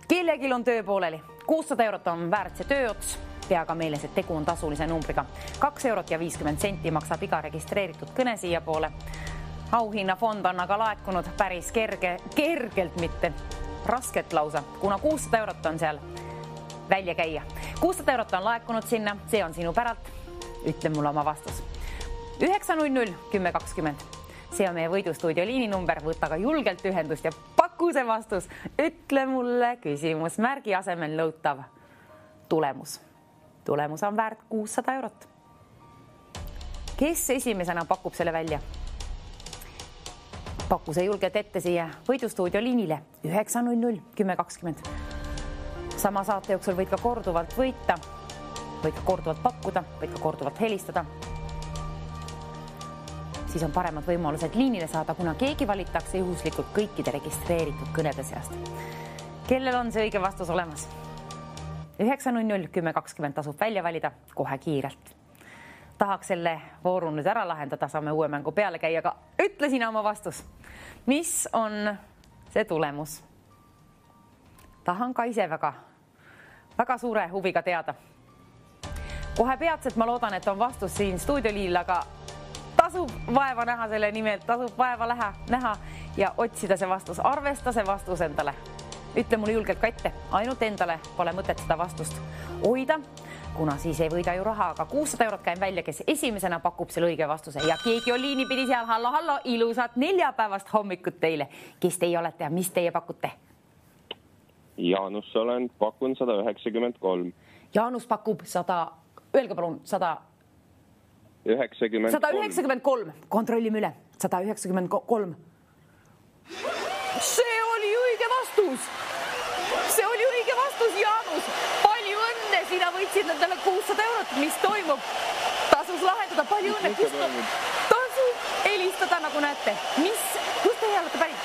F: Kellegil on töö pooleli. 600 eurot on väärt see tööots. Pea ka meeles, et tegu on tasulise numbriga. 2 eurot ja 50 senti maksab iga registreeritud kõne siia poole. Auhinnafond on aga laekunud päris kergelt, mitte raskelt lausa, kuna 600 eurot on seal välja käia. 600 eurot on laekunud sinna, see on sinu päralt. Ütle mulle oma vastus. 900 1020. See on meie võidustuudio liininumber, võta ka julgelt ühendust ja paku see vastus. Ütle mulle küsimusmärgi asemel nõutav tulemus. Tulemus on väärt 600 eurot. Kes esimesena pakub selle välja? Paku see julgelt ette siia võidustuudio liinile 900 1020. Sama saate jooksul võid ka korduvalt võita, võid ka korduvalt pakkuda, võid ka korduvalt helistada. Siis on paremad võimalused liinile saada, kuna keegi valitakse juhuslikult kõikide registreeritud kõnede seast. Kellel on see õige vastus olemas? 900 1020 tasub välja valida kohe kiirelt. Tahaks selle vooru nüüd ära lahendada, saame uue mängu peale käia, aga ütle sina oma vastus. Mis on see tulemus? Tahan ka ise väga suure huviga teada. Kohe peatselt ma loodan, et on vastus siin stuudioliil, aga tasub vaeva näha selle nimel, tasub vaeva näha ja otsida see vastus. Arvesta see vastus endale. Ütle mulle julgelt ka ette, ainult endale pole mõtet seda vastust hoida, kuna siis ei võida ju raha, aga 600 eurot käin välja, kes esimesena pakub selle õige vastuse. Ja keegi on liini pidi seal, hallo, ilusat neljapäevast hommikut teile. Kes teie olete ja mis teie pakute?
J: Jaanus olen, pakun 193.
F: Jaanus pakub 100, öelge palun 193. Kontrollime üle. 193. See oli õige vastus. See oli õige vastus, Jaanus. Palju õnne, sina võitsid nendele 600 eurot. Mis toimub? Tasus lahendada, palju õnne. Tasub helistada, nagu näete. Kust teie olete pärit?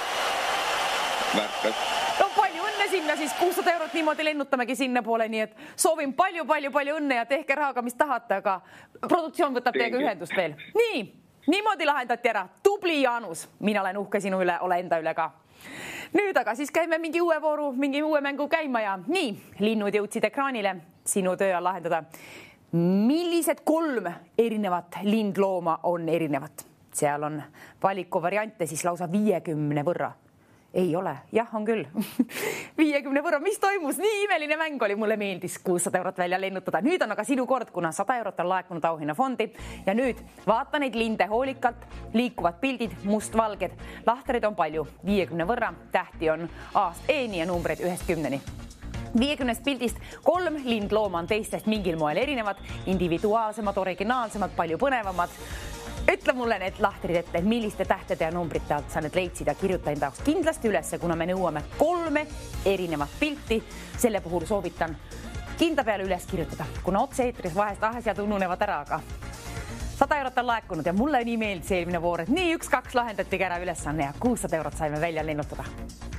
J: Märkas.
F: No palju õnne sinna, siis 600 eurot niimoodi lennutamegi sinna poole, nii et soovin palju õnne ja tehke rahaga, mis tahate, aga produktsioon võtab teiega ühendust veel. Nii, niimoodi lahendati ära. Tubli Jaanus, mina olen uhke sinu üle, ole enda üle ka. Nüüd aga siis käime mingi uue vooru, mingi uue mängu käima ja nii, linnud jõudsid ekraanile, sinu töö on lahendada. Millised 3 erinevat lindlooma on erinevat? Seal on valikuvariante siis lausa 50 võrra. Ei ole, jah, on küll. 50 võrra, mis toimus? Nii imeline mäng oli, mulle meeldis 600 eurot välja lennutada. Nüüd on aga sinu kord, kuna 100 eurot on laekunud auhinnafondi ja nüüd vaata neid linde hoolikalt, liikuvad pildid, mustvalged. Lahtreid on palju, 50 võrra, tähti on A-st E-ni ja numbreid 1-10-ni. 50 pildist 3 lindlooma on teistest mingil moel erinevad, individuaalsemad, originaalsemad, palju põnevamad. Ütle mulle need lahtrid ette, milliste tähtede ja numbrite alt sa need leidsid ja kirjuta enda jaoks kindlasti ülesse, kuna me nõuame 3 erinevat pilti. Selle puhul soovitan kindla peale üles kirjutada, kuna otse-eetris vahest asjad ununevad ära, aga 100 eurot on laekunud ja mulle nii meeldis eelmine voor, et nii 1-2 lahendati ära ülesanne ja 600 eurot saime välja lennutada.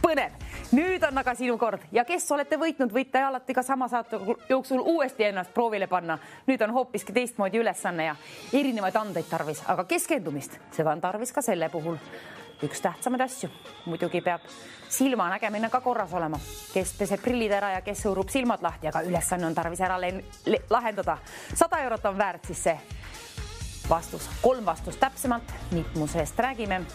F: Põnev! Nüüd on aga sinu kord ja kes olete võitnud, võite alati ka sama saate jooksul uuesti ennast proovile panna. Nüüd on hoopiski teistmoodi ülesanne ja erinevaid andeid tarvis, aga keskendumist, seda on tarvis ka selle puhul. Üks tähtsamaid asju. Muidugi peab silma nägemine ka korras olema. Kes peseb prillid ära ja kes õurub silmad lahti, aga ülesanne on tarvis ära lahendada. 100 eurot on väärt siis see vastus. 3 vastust täpsemalt, mitmusest räägime.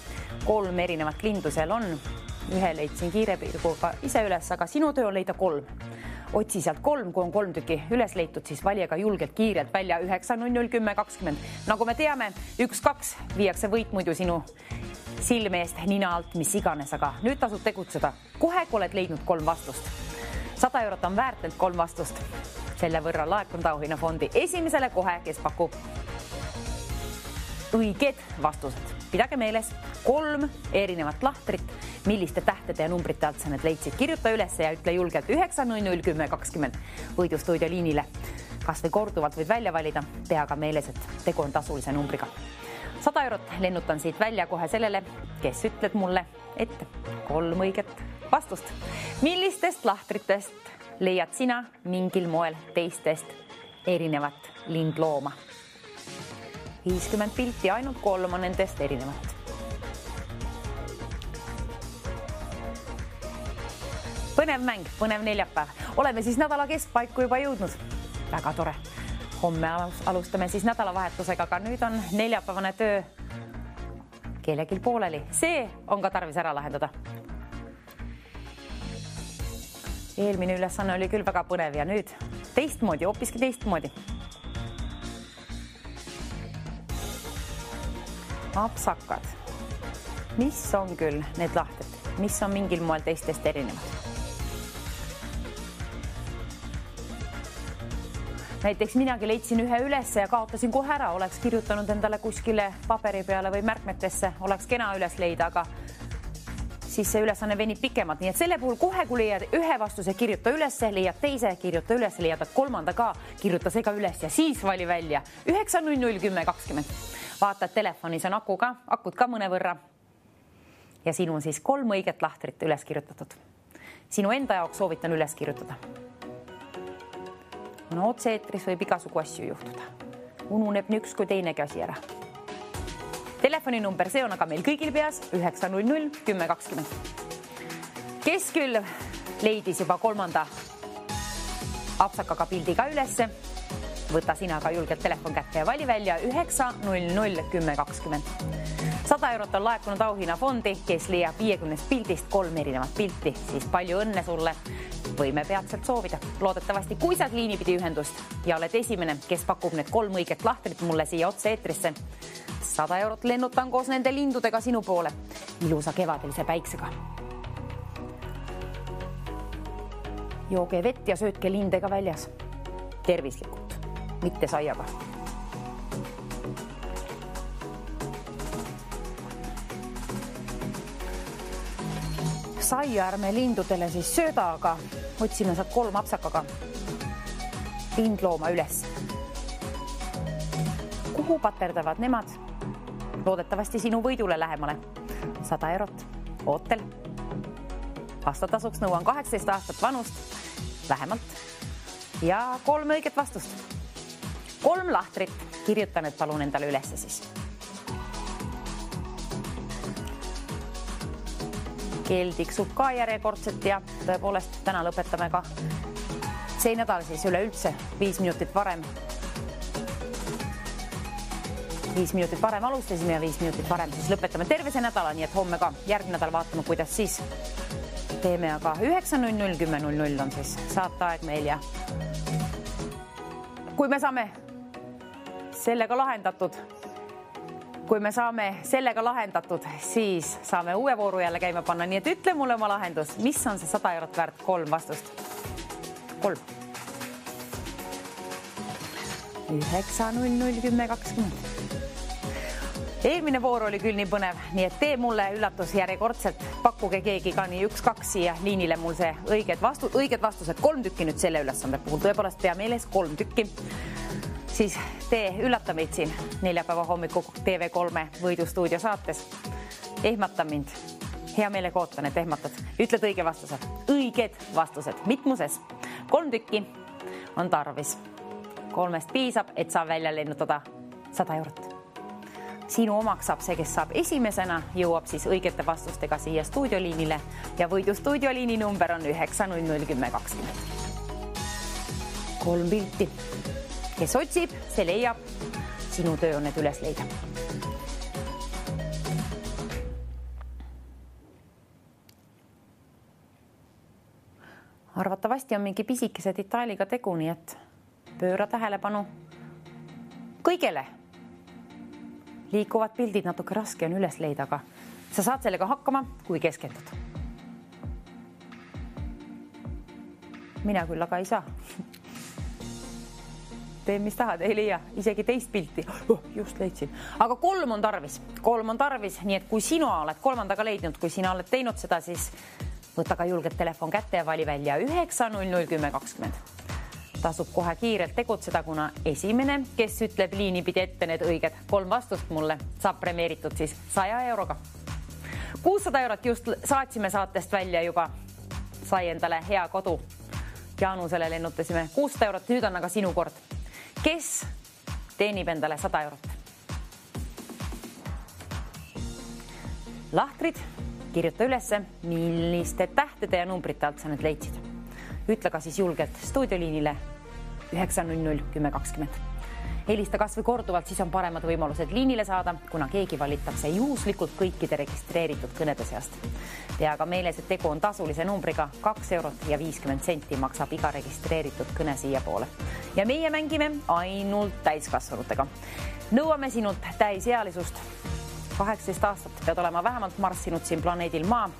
F: 3 erinevat lindu seal on. Ühe leidsin kiire pilguga ise üles, aga sinu töö on leida 3. Otsi sealt 3, kui on 3 tükki üles leitud, siis valijaga julgelt kiirelt välja 9-0-10-20. Nagu me teame, 1-2 viiakse võit muidu sinu silme eest, nina alt, mis iganes, aga nüüd tasub tegutseda. Kohe, kui oled leidnud 3 vastust. 100 eurot on väärtelt 3 vastust. Selle võrra laekunud auhinnafondi esimesele kohe, kes pakub õiged vastused. Pidage meeles 3 erinevat lahtrit, milliste tähtede ja numbrite alt sa need leidsid. Kirjuta üles ja ütle julgelt 9-0-10-20 võidustuudio liinile. Kas või korduvalt võid välja valida, pea ka meeles, et tegu on tasulise numbriga. 100 eurot lennutan siit välja kohe sellele, kes ütled mulle ette 3 õiget vastust. Millistest lahtritest leiad sina mingil moel teistest erinevat lindlooma? 50 pilti, ainult 3 on nendest erinevat. Põnev mäng, põnev neljapäev. Oleme siis nädala keskpaiku juba jõudnud. Väga tore. Homme alustame siis nädalavahetusega, aga nüüd on neljapäevane töö kellegil pooleli. See on ka tarvis ära lahendada. Eelmine ülesanne oli küll väga põnev ja nüüd teistmoodi, hoopiski teistmoodi. Apsakad. Mis on küll need lahted? Mis on mingil moel teistest erinevad? Näiteks minagi leidsin ühe ülesse ja kaotasin kohe ära. Oleks kirjutanud endale kuskile paperi peale või märkmetesse. Oleks kena üles leida, aga siis see ülesanne venib pikemalt. Nii et selle puhul kohe, kui leiad ühe vastuse, kirjuta üles, leiad teise, kirjuta üles, leiad kolmanda ka, kirjuta see ka üles ja siis vali välja 9-0-10-20. Vaata, et telefonis on akud ka mõne võrra. Ja sinu on siis 3 õiget lahtrit üles kirjutatud. Sinu enda jaoks soovitan üles kirjutada. No, otse-eetris võib igasugu asju juhtuda. Ununeb nii üks kui teinegi asi ära. Telefoninumber, see on aga meil kõigil peas 9-0-10-20. Kes küll leidis juba 3. apsakaga pildiga ülesse, võta sina ka julgelt telefon kätte ja vali välja 9-0-10-20. 100 eurot on laekunud auhinnafondi, kes leiab 50 pildist 3 erinevat pilti, siis palju õnne sulle. Võime peatselt soovida. Loodetavasti, kui saad liinipidi ühendust ja oled esimene, kes pakub need 3 õiget lahtrit mulle siia otse-eetrisse, 100 eurot lennutan koos nende lindudega sinu poole. Ilusa kevadelise päiksega. Jooge vett ja söötke lindega väljas. Tervislikult, mitte saiaga. Saia ärme lindudele siis sööda, aga otsime saad 3 apsakaga lindlooma üles. Kuhu paterdavad nemad? Loodetavasti sinu võidule lähemale. 100 eurot. Ootel. Vastutasuks nõuan 18 aastat vanust, vähemalt. Ja 3 õiget vastust. 3 lahtrit. Kirjutan, et palun endale ülesse siis. Kell tiksub ka järjekordselt ja tõepoolest täna lõpetame ka see nädal siis üleüldse 5 minutit varem 5 minutit varem alustasime ja 5 minutit varem siis lõpetame terve see nädala, nii et homme ka järgmine nädal vaatame, kuidas siis teeme, aga 9.00, 10.00 on siis saateaeg meil ja kui me saame sellega lahendatud, siis saame uue vooru jälle käima panna, nii et ütle mulle oma lahendus, mis on see 100 eurot väärt 3 vastust? 3. 9.00, 10.20. Eelmine voor oli küll nii põnev, nii et tee mulle üllatus järjekordselt, pakkuge keegi ka nii 1-2 siia liinile mul see õiged vastused, 3 tükki nüüd selle ülesande puhul, tõepoolest pea meeles 3 tükki. Siis tee üllata meid siin neljapäeva hommiku TV3 Võidustuudio saates. Ehmata mind. Hea meelega ootan, et ehmatad. Ütled õiged vastused. Mitmuses 3 tükki on tarvis. 3 piisab, et saab välja lennutada 100 eurot. Sinu omaks saab see, kes saab esimesena, jõuab siis õigete vastustega siia stuudioliinile ja Võidustuudioliini number on 9.001020. 3 pilti. Kes otsib, see leiab. Sinu töö on need üles leida. Arvatavasti on mingi pisikese detailiga tegu, nii et pööra tähelepanu kõigele. Liikuvad pildid natuke raske on üles leida, aga sa saad sellega hakkama, kui keskendud. Mina küll aga ei saa. Tee, mis tahad, ei leia, isegi teist pilti. Just leidsin. Aga 3 on tarvis, nii et kui sina oled 3. leidnud, kui sina oled teinud seda, siis võta ka julgelt telefon kätte ja vali välja 9.001020. Tasub kohe kiirelt tegutseda, kuna esimene, kes ütleb liini pidi ette need õiged 3 vastust mulle, saab premeeritud siis 100 euroga. 600 eurot just saatsime saatest välja juba, sai endale hea kodu. Jaanusele lennutasime 600 eurot, nüüd on aga sinu kord. Kes teenib endale 100 eurot? Lahtrid, kirjuta ülesse, milliste tähtede ja numbrite alt sa nüüd leidsid. Ütle ka siis julgelt stuudioliinile 9.001020. Helista kas või korduvalt, siis on paremad võimalused liinile saada, kuna keegi valitakse juhuslikult kõikide registreeritud kõnede seast. Tea aga meeles, et tegu on tasulise numbriga 2 eurot ja 50 senti maksab iga registreeritud kõne siia poole. Ja meie mängime ainult täiskasvanutega. Nõuame sinult täisealisust. 18 aastat pead olema vähemalt marssinud siin planeedil Maa.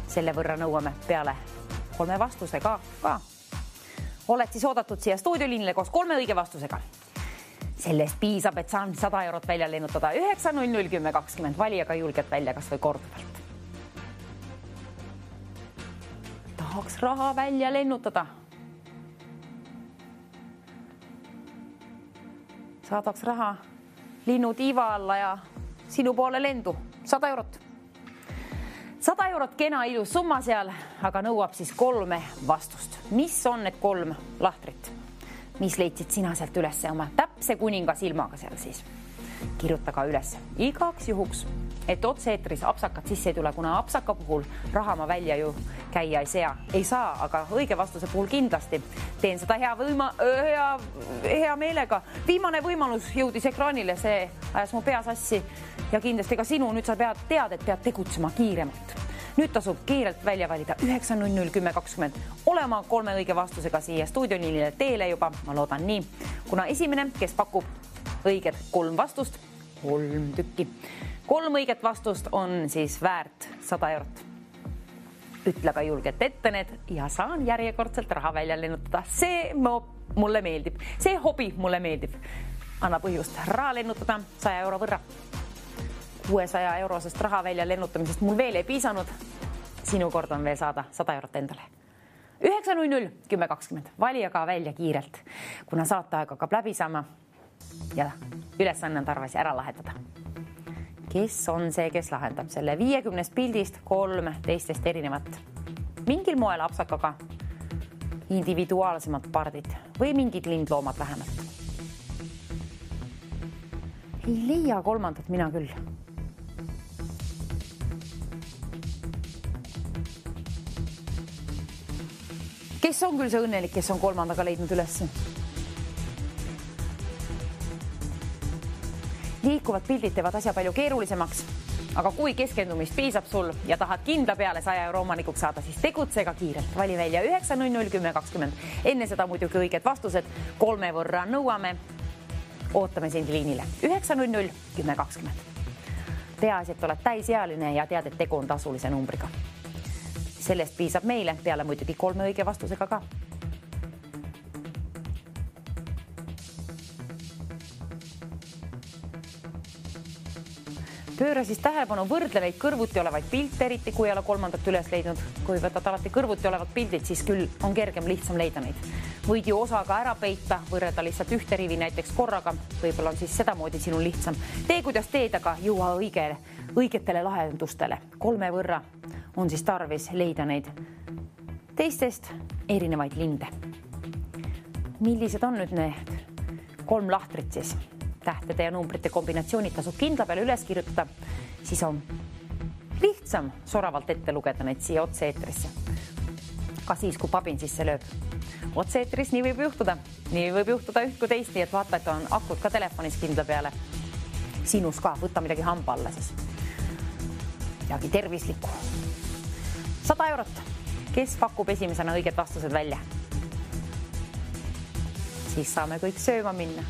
F: Selle võrra nõuame peale 3 vastusega ka. Oled siis oodatud siia stuudioliinile koos 3 õige vastusega. Sellest piisab, et saan 100 eurot välja lennutada 9.001020. Vali aga julgelt välja kas või korduvalt. Tahaks raha välja lennutada. Saadaks raha linnu tiiva alla ja sinu poole lendu. 100 eurot. 100 eurot kena ilus summa seal, aga nõuab siis 3 vastust. Mis on need 3 lahtrit? Mis leidsid sina sealt üles oma täpse kuninga silmaga seal siis? Kirjuta ka üles igaks juhuks, et otse-eetris apsakat sisse ei tule, kuna apsaka puhul raha ma välja ju käia ei saa, aga õige vastuse puhul kindlasti. Teen seda hea meelega. Viimane võimalus jõudis ekraanile, see ajas mu pea sassi ja kindlasti ka sinu. Nüüd sa tead, et pead tegutsema kiiremalt. Nüüd tasub kiirelt välja valida 9.001020. Olema 3 õige vastusega siia stuudioliinile teele juba, ma loodan nii. Kuna esimene, kes pakub õiged 3 vastust, 3 tükki. 3 õiget vastust on siis väärt 100 eurot. Ütle ka julgelt ette need ja saan järjekordselt raha välja lennutada. See mulle meeldib. See hobi mulle meeldib. Anna põhjust raha lennutada 100 euro võrra. 600 eurosest raha välja lennutamisest mul veel ei piisanud. Sinu kord on veel saada 100 eurot endale. 9.001020. Vali aga välja kiirelt, kuna saateaeg hakkab läbi saama ja ülesanne on tarvis ära lahendada. Kes on see, kes lahendab selle 50 pildist 3 teistest erinevat? Mingil moel apsakaga individuaalsemad pardid või mingid lindloomad vähemalt. Ei leia 3. mina küll. Kes on küll see õnnelik, kes on 3. leidnud üles? Liikuvad pildid teevad asja palju keerulisemaks, aga kui keskendumist piisab sul ja tahad kindla peale 100 euro omanikuks saada, siis tegutsega kiirelt. Vali välja 9001020. Enne seda muidugi õiged vastused 3 võrra nõuame. Ootame sind liinile 9001020. Peaasi, et oled täisealine ja tead, et tegu on tasulise numbriga. Sellest piisab meile peale muidugi 3 õige vastusega ka. Pööra siis tähelepanu, võrdle neid kõrvuti olevaid pilte, eriti kui ei ole 3. üles leidnud. Kui võtad alati kõrvuti olevad pildid, siis küll on kergem lihtsam leida neid. Võid ju osaga ära peita, võrreda lihtsalt ühte rivi näiteks korraga. Võib-olla on siis sedamoodi sinul lihtsam. Tee, kuidas teed, aga jõua õigetele lahendustele. 3 võrra on siis tarvis leida neid teistest erinevaid linde. Millised on nüüd need 3 lahtrit siis? Tähtede ja numbrite kombinatsioonid tasub kindla peale üles kirjutada, siis on lihtsam soravalt ette lugeda neid siia otse-eetrisse. Ka siis, kui pabin sisse lööb. Otse-eetris nii võib juhtuda. Nii võib juhtuda üht kui teist, nii et vaata, et on akud ka telefonis kindla peale. Sinus ka, võta midagi hamba alla siis. Midagi tervislikku. 100 eurot. Kes pakub esimesena õiged vastused välja? Siis saame kõik sööma minna.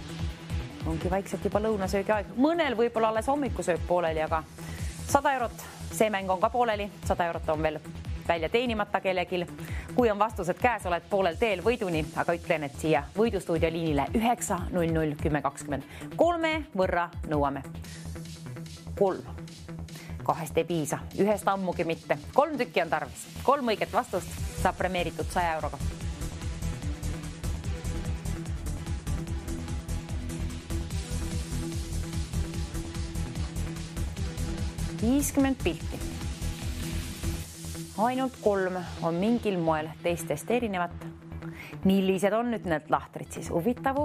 F: Ongi vaikselt juba lõunasöögi aeg. Mõnel võib-olla alles hommikusööb pooleli, aga 100 eurot, see mäng on ka pooleli. 100 eurot on veel välja teenimata kellegil. Kui on vastused käes, oled poolel teel võiduni, aga ütlen, et siia võidustuudio liinile 9001020. 3 võrra nõuame. 3. 2 ei piisa, 1 ammugi mitte. 3 tükki on tarvis. 3 õiget vastust saab premeeritud 100 euroga. 50 pilti. Ainult 3 on mingil moel teistest erinevat. Millised on nüüd need lahtrid siis? Huvitav.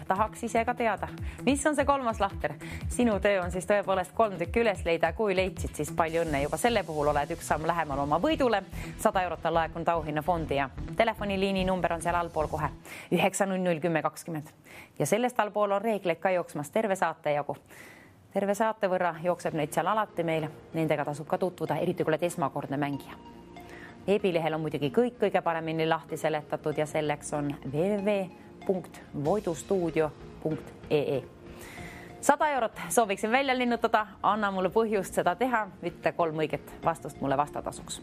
F: Tahaks ise ka teada. Mis on see 3. lahter? Sinu töö on siis tõepoolest 3 tükki üles leida. Kui leidsid, siis palju õnne. Juba selle puhul oled 1 samm lähemal oma võidule. 100 eurot on laekunud auhinnafondi ja telefoniliini number on seal allpool kohe. 9001020. Ja sellest allpool on reegleid ka jooksmas terve saate jagu. Terve saate võrra jookseb neid seal alati meile. Nendega tasub ka tutvuda, eriti kui oled esmakordne mängija. Veebilehel on muidugi kõik kõige paremini lahti seletatud ja selleks on www.voidustuudio.ee. 100 eurot sooviksin välja linnutada, anna mulle põhjust seda teha, ütle 3 õiget vastust mulle vastatasuks.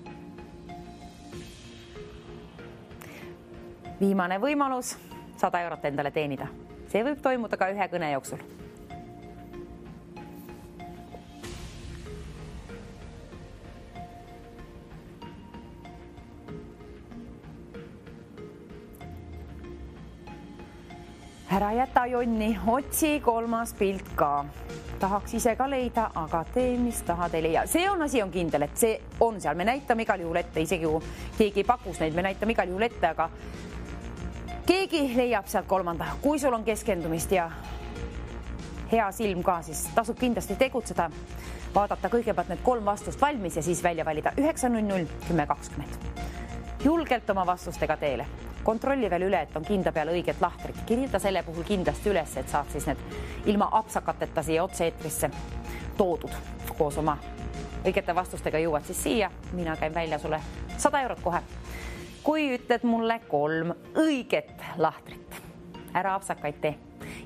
F: Viimane võimalus 100 eurot endale teenida. See võib toimuda ka 1 kõne jooksul. Ära jäta jonni, otsi 3. pilt ka. Tahaks ise ka leida, aga tee, mis tahad ei leia. See on asi on kindel, et see on seal. Me näitame igal juhul ette, isegi kui keegi pakus neid, me näitame igal juhul ette, aga keegi leiab sealt 3. Kui sul on keskendumist ja hea silm ka, siis tasub kindlasti tegutseda. Vaadata kõigepealt need 3 vastust valmis ja siis välja valida 9001020. Julgelt oma vastustega teele. Kontrolli veel üle, et on kindla peale õiget lahtrit. Kirjuta selle puhul kindlasti üles, et saad siis need ilma apsakateta siia otse-eetrisse toodud. Koos oma õigete vastustega jõuad siis siia. Mina käin välja sulle 100 eurot kohe. Kui ütled mulle 3 õiget lahtrit, ära apsakaid tee.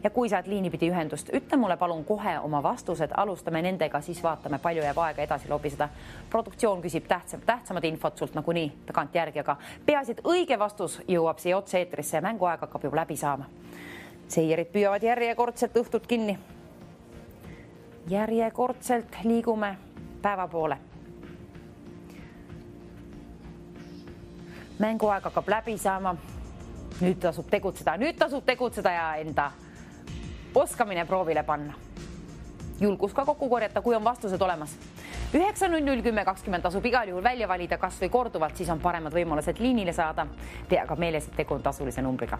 F: Ja kui saad liinipidi ühendust, ütle mulle palun kohe oma vastused, alustame nendega, siis vaatame, palju jääb aega edasi lobiseda. Produktsioon küsib tähtsamad infot sult nagu nii tagant järgi, aga peaasi, et õige vastus jõuab siia otse-eetrisse ja mänguaeg hakkab juba läbi saama. Seierid püüavad järjekordselt õhtut kinni. Järjekordselt liigume päeva poole. Mänguaeg hakkab läbi saama. Nüüd tasub tegutseda ja enda oskamine proovile panna. Julgus ka kokku korjata, kui on vastused olemas. 9001020 tasub igal juhul välja valida, kas või korduvalt, siis on paremad võimalused liinile saada. Pea ka meeles, et tegu on tasulise numbriga.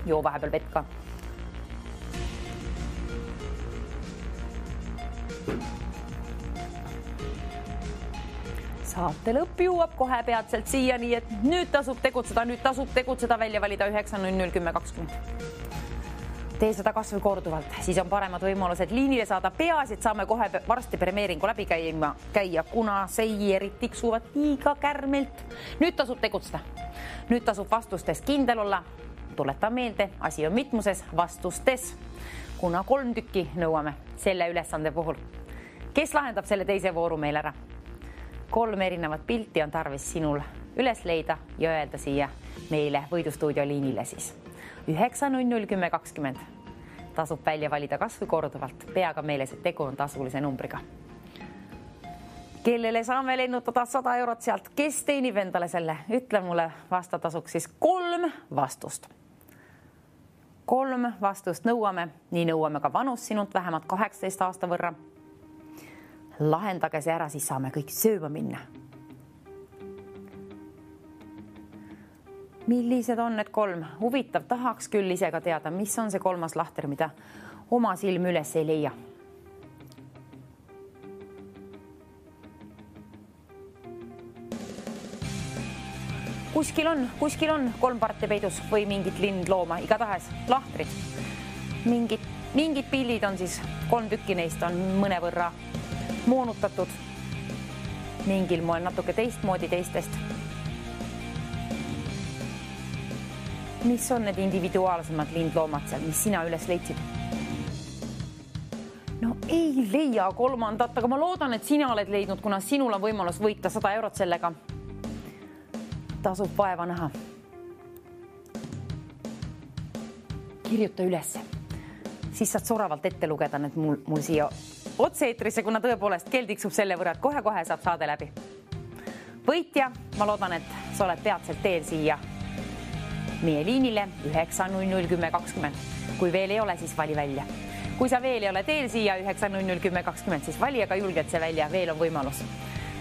F: Joo vahepeal vett ka. Saate lõpp jõuab kohe peatselt siia, nii et nüüd tasub tegutseda välja valida 9001020. Tee seda kas või korduvalt, siis on paremad võimalused liinile saada. Peaasi, et saame kohe varsti premeeringu läbi käia, kuna seierid tiksuvad liiga kärmelt. Nüüd tasub tegutseda. Nüüd tasub vastustes kindel olla. Tuletan meelde, asi on mitmuses vastustes, kuna 3 tükki nõuame selle ülesande puhul. Kes lahendab selle teise vooru meil ära? 3 erinevat pilti on tarvis sinul üles leida ja öelda siia meile võidustuudio liinile siis. 9-0-0-10-20. Tasub välja valida kas või korduvalt. Peaga meeles, et tegu on tasulise numbriga. Kellele saame lennutada 100 eurot sealt? Kes teenib endale selle? Ütle mulle vastatasuks siis 3 vastust. 3 vastust nõuame. Nii nõuame ka vanus sinult vähemalt 18 aasta võrra. Lahendage see ära, siis saame kõik sööma minna. Millised on need 3? Huvitav, tahaks küll ise ka teada, mis on see 3. lahter, mida oma silm üles ei leia. Kuskil on 3 parti peidus või mingit lindlooma, igatahes lahtrid. Mingid pildid on siis 3 tükki neist on mõnevõrra moonutatud. Mingil moel natuke teistmoodi teistest. Mis on need individuaalsemad lindloomad seal, mis sina üles leidsid? No ei leia 3, aga ma loodan, et sina oled leidnud, kuna sinul on võimalus võita 100 eurot sellega. Tasub vaeva näha. Kirjuta ülesse. Siis saad soravalt ette lugeda need mul siia otse-eetrisse, kuna tõepoolest kell tiksub selle võrra, et kohe-kohe saab saade läbi. Võitja, ma loodan, et sa oled peatselt teel siia meie liinile 9-0-0-10-20. Kui veel ei ole, siis vali välja. Kui sa veel ei ole teel siia 9-0-0-10-20, siis vali aga julgelt see välja, veel on võimalus.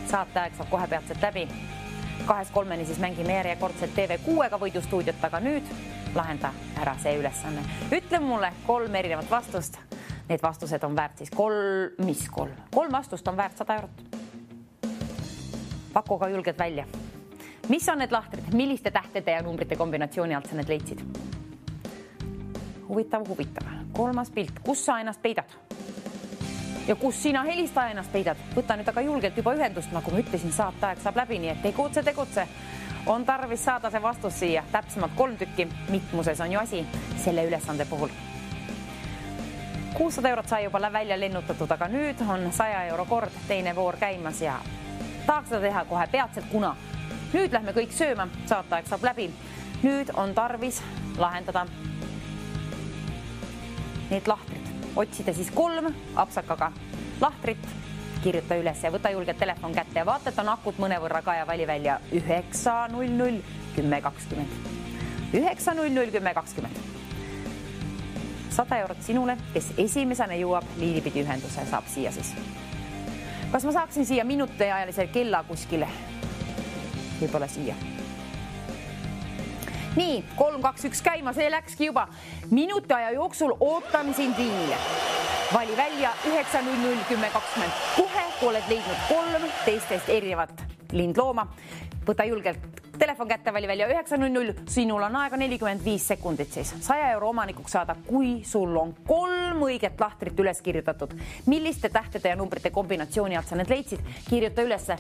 F: Saateaeg saab kohe peatselt läbi. 2-3 siis mängime järjekordselt TV6-ga võidustuudiot, aga nüüd lahenda ära see ülesanne. Ütle mulle 3 erinevat vastust. Need vastused on väärt siis 3 vastust on väärt 100 eurot. Paku ka julgelt välja. Mis on need lahtrid? Milliste tähtede ja numbrite kombinatsiooni alt sa need leidsid? Huvitav. 3. pilt. Kus sa ennast peidad? Ja kus sina helistaja ennast peidad? Võta nüüd aga julgelt juba ühendust, nagu ma ütlesin, saateaeg saab läbi, nii et tegutse. On tarvis saada see vastus siia. Täpsemalt 3 tükki. Mitmuses on ju asi selle ülesande puhul. 600 eurot sai juba välja lennutatud, aga nüüd on 100 euro kord teine voor käimas ja tahaks seda teha kohe peatselt, kuna nüüd lähme kõik sööma, saateaeg saab läbi. Nüüd on tarvis lahendada need lahtrid. Otsida siis 3 apsakaga lahtrit, kirjuta üles ja võta julgelt telefon kätte ja vaata, et on akut mõnevõrra ka ja vali välja 9-0-0-10-20. 9-0-0-10-20. 100 eurot sinule, kes esimesena jõuab liinipidi ühenduse, saab siia siis. Kas ma saaksin siia minutiajalisel kella kuskile? Võib-olla siia. Nii, 3, 2, 1 käima, see läkski juba. Minuti aja jooksul ootan sind liinile. Vali välja 9-0-0-10-20. Kohe oled leidnud 3 teistest erinevat lindlooma. Võta julgelt telefon kätte, vali välja 9-0-0. Sinul on aega 45 sekundit siis. 100 euro omanikuks saada, kui sul on 3 õiget lahtrit üles kirjutatud. Milliste tähtede ja numbrite kombinatsiooni alt sa need leidsid? Kirjuta ülesse.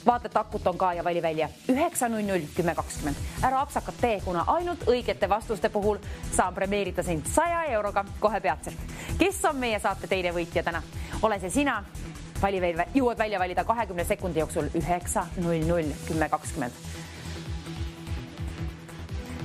F: Vaata, et akut on ka ja vali välja 9-0-0-10-20. Ära apsakat tee, kuna ainult õigete vastuste puhul saan premeerida sind 100 euroga kohe peatselt. Kes on meie saate teine võitja täna? Ole see sina. Jõuad välja valida 20 sekundi jooksul 9-0-0-10-20.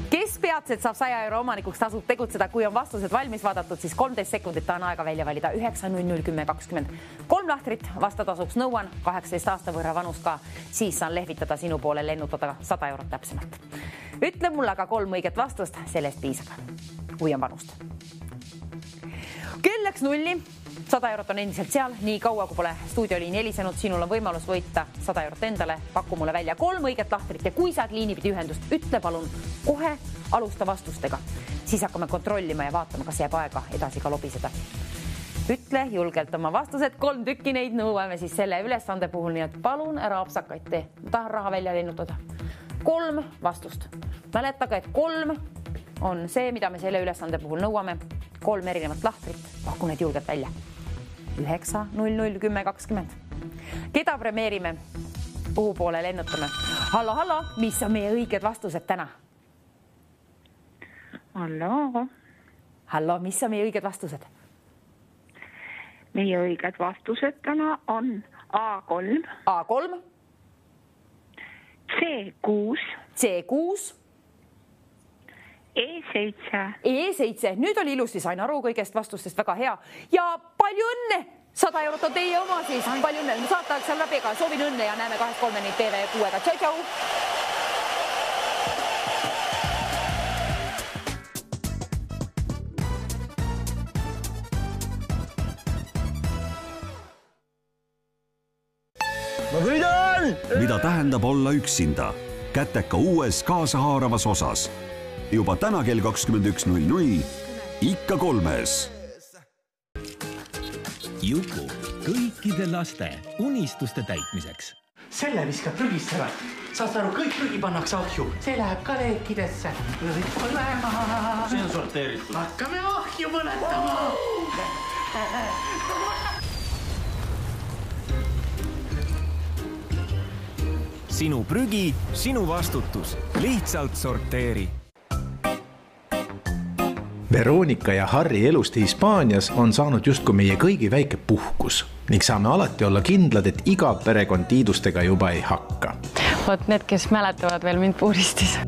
F: Kes peatselt saab 100 euro omanikuks, tasub tegutseda. Kui on vastused valmis vaadatud, siis 13 sekundit on aega välja valida 9-0-0-10-20. 3 lahtrit vastatasuks nõuan, 18 aasta võrra vanus ka. Siis saan lehvitada sinu poole, lennutada 100 eurot täpsemalt. Ütle mulle aga 3 õiget vastust, sellest piisab, kui on vanust. Kell läks nulli. 100 eurot on endiselt seal, nii kaua kui pole stuudioliini helisenud, sinul on võimalus võita 100 eurot endale, paku mulle välja 3 õiget lahtrit ja kui saad liinipidi ühendust, ütle palun kohe alusta vastustega. Siis hakkame kontrollima ja vaatama, kas jääb aega edasi ka lobiseda. Ütle julgelt oma vastused, 3 tükki neid nõuame siis selle ülesande puhul, nii et palun ära apsakaid tee. Ma tahan raha välja lennutada. 3 vastust. Mäletage, et 3 on see, mida me selle ülesande puhul nõuame. 3 erinevat lahtrit, pakku need julgelt välja. 9, 0, 0, 10, 20. Keda premeerime? Kuhu poole lennutame? Hallo, mis on meie õiged vastused täna? Hallo, mis on meie õiged vastused?
G: Meie õiged vastused täna on A3.
F: A3. C6. E7. Nüüd oli ilusti, sain aru kõigest vastustest, väga hea. Ja palju õnne! 100 eurot on teie oma siis. Palju õnne. Saate seal läbi ka. Soovin õnne ja näeme 2-3 TV6-ga. Tšau!
K: Mida tähendab olla üksinda? Käteka uues kaasahaaravas osas. Juba täna kell 21.00 ikka 3-s.
L: Juku kõikide laste unistuste täitmiseks.
M: Selle viskab prügist ära. Saad aru, kõik prügi pannakse ahju. See läheb ka leekidesse.
N: See on sorteeritud.
M: Hakkame ahju põletama.
L: Sinu prügi, sinu vastutus. Lihtsalt sorteeri.
O: Veronika ja Harri elust Hispaanias on saanud justkui meie kõigi väike puhkus ning saame alati olla kindlad, et iga perekond tiidustega juba ei hakka.
P: Vot need, kes mäletavad veel mind puuristis.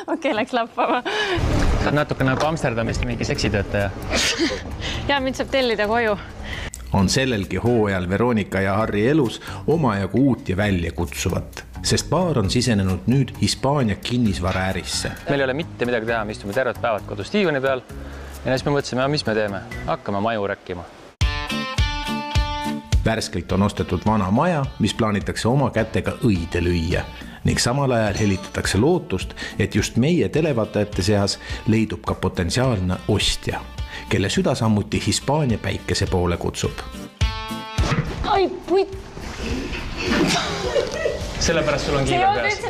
P: Okei, läks lappama.
Q: Sa oled natuke nagu Amsterdamist mingi seksitöötaja.
P: Ja mind saab tellida koju.
O: On sellelgi hooajal Veronika ja Harri elus omajagu uut ja välja kutsuvat, sest paar on sisenenud nüüd Hispaania kinnisvaraärisse.
Q: Meil ei ole mitte midagi teha, me istume tervet päevad kodus diivani peal ja siis me mõtlesime, mis me teeme? Hakkame maju räkkima.
O: Värskelt on ostetud vana maja, mis plaanitakse oma kätega õide lüüa ning samal ajal helitatakse lootust, et just meie televaatajate seas leidub ka potentsiaalne ostja, kelle süda sammuti Hispaania päikese poole kutsub.
P: Ai, puit!
Q: Sellepärast sul on kiire peas.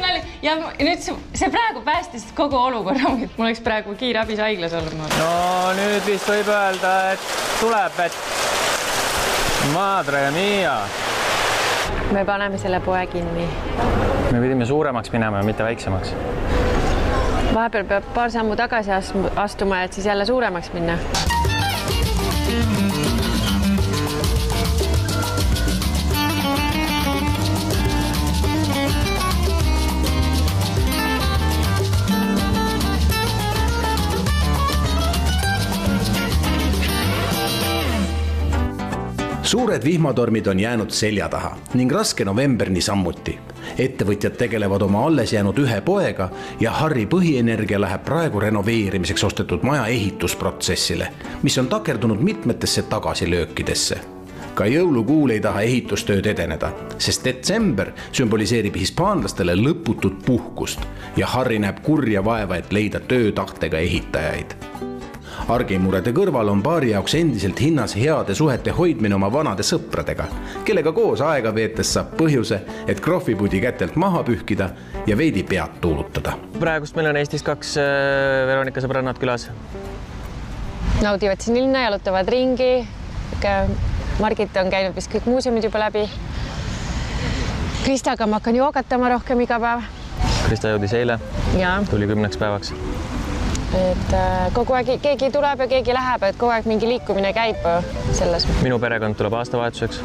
P: Ja nüüd see praegu päästis kogu olukorra, et mul oleks praegu kiirabis haiglas olnud.
Q: No nüüd vist võib öelda, et tuleb, et madre mia.
P: Me paneme selle poe kinni.
Q: Me pidime suuremaks minema ja mitte väiksemaks.
P: Vahepeal peab paar sammu tagasi astuma, et siis jälle suuremaks minna.
O: Suured vihmatormid on jäänud selja taha ning raske november nii sammuti. Ettevõtjad tegelevad oma alles jäänud ühe poega ja Harri põhienergia läheb praegu renoveerimiseks ostetud maja ehitusprotsessile, mis on takerdunud mitmetesse tagasilöökidesse. Ka jõulukuul ei taha ehitustööd edeneda, sest detsember sümboliseerib hispaanlastele lõputut puhkust ja Harri näeb kurja vaeva, et leida töötahtega ehitajaid. Argimurede kõrval on paari jaoks endiselt hinnas heade suhete hoidmine oma vanade sõpradega, kellega koos aega veetes saab põhjuse, et krohvipudi kätelt maha pühkida ja veidi pead tuulutada.
Q: Praegust meil on Eestis 2 Veronika sõbrannad külas.
P: Naudivad siin linna, jalutavad ringi. Margit on käinud vist kõik muuseumid juba läbi. Kristaga ma hakkan joogatama rohkem iga päev.
Q: Krista jõudis eile, tuli 10 päevaks.
P: Et kogu aeg keegi tuleb ja keegi läheb, et kogu aeg mingi liikumine käib selles.
Q: Minu perekond tuleb aastavahetuseks.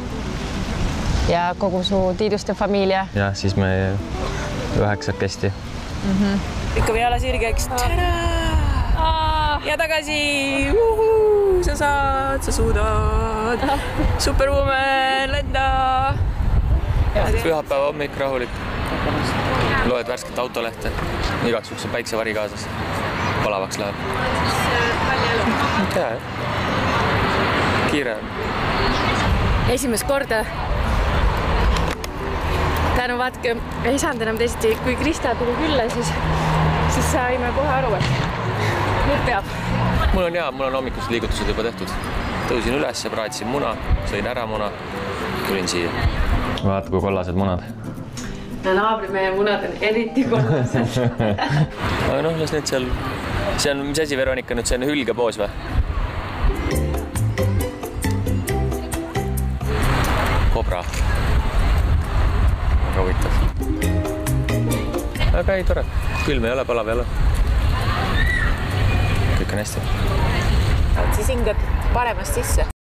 P: Ja kogu su tiiduste familia.
Q: Ja siis me 9 kesti.
R: Ikka peale sirgeks. Ja tagasi. Sa saad, sa suudad. Superwoman, lenda.
Q: Pühapäeva hommik rahulik. Loed värsket autolehte. Igaks üks on päiksevari kaasas. Palavaks läheb. Tea, kiire.
P: Esimest korda. Tänu vaatke, ei saanud enam teisiti. Kui Krista tuli külla, siis saime kohe aru, et nüüd peab.
Q: Mul on hea, mul on hommikused liigutused juba tehtud. Tõusin üles ja praatsin muna, sõin ära muna, tulin siia. Vaata, kui kollased munad.
P: ja naabrimehe munad on eriti kollased.
Q: Aga noh, las need seal... See on, mis asi, Veronika, nüüd see on hülgepoos või? Kobra. Väga huvitav. Aga ei, tore. Külm ei ole, palav ei ole. Kõik on hästi.
R: Siis hingad paremast sisse.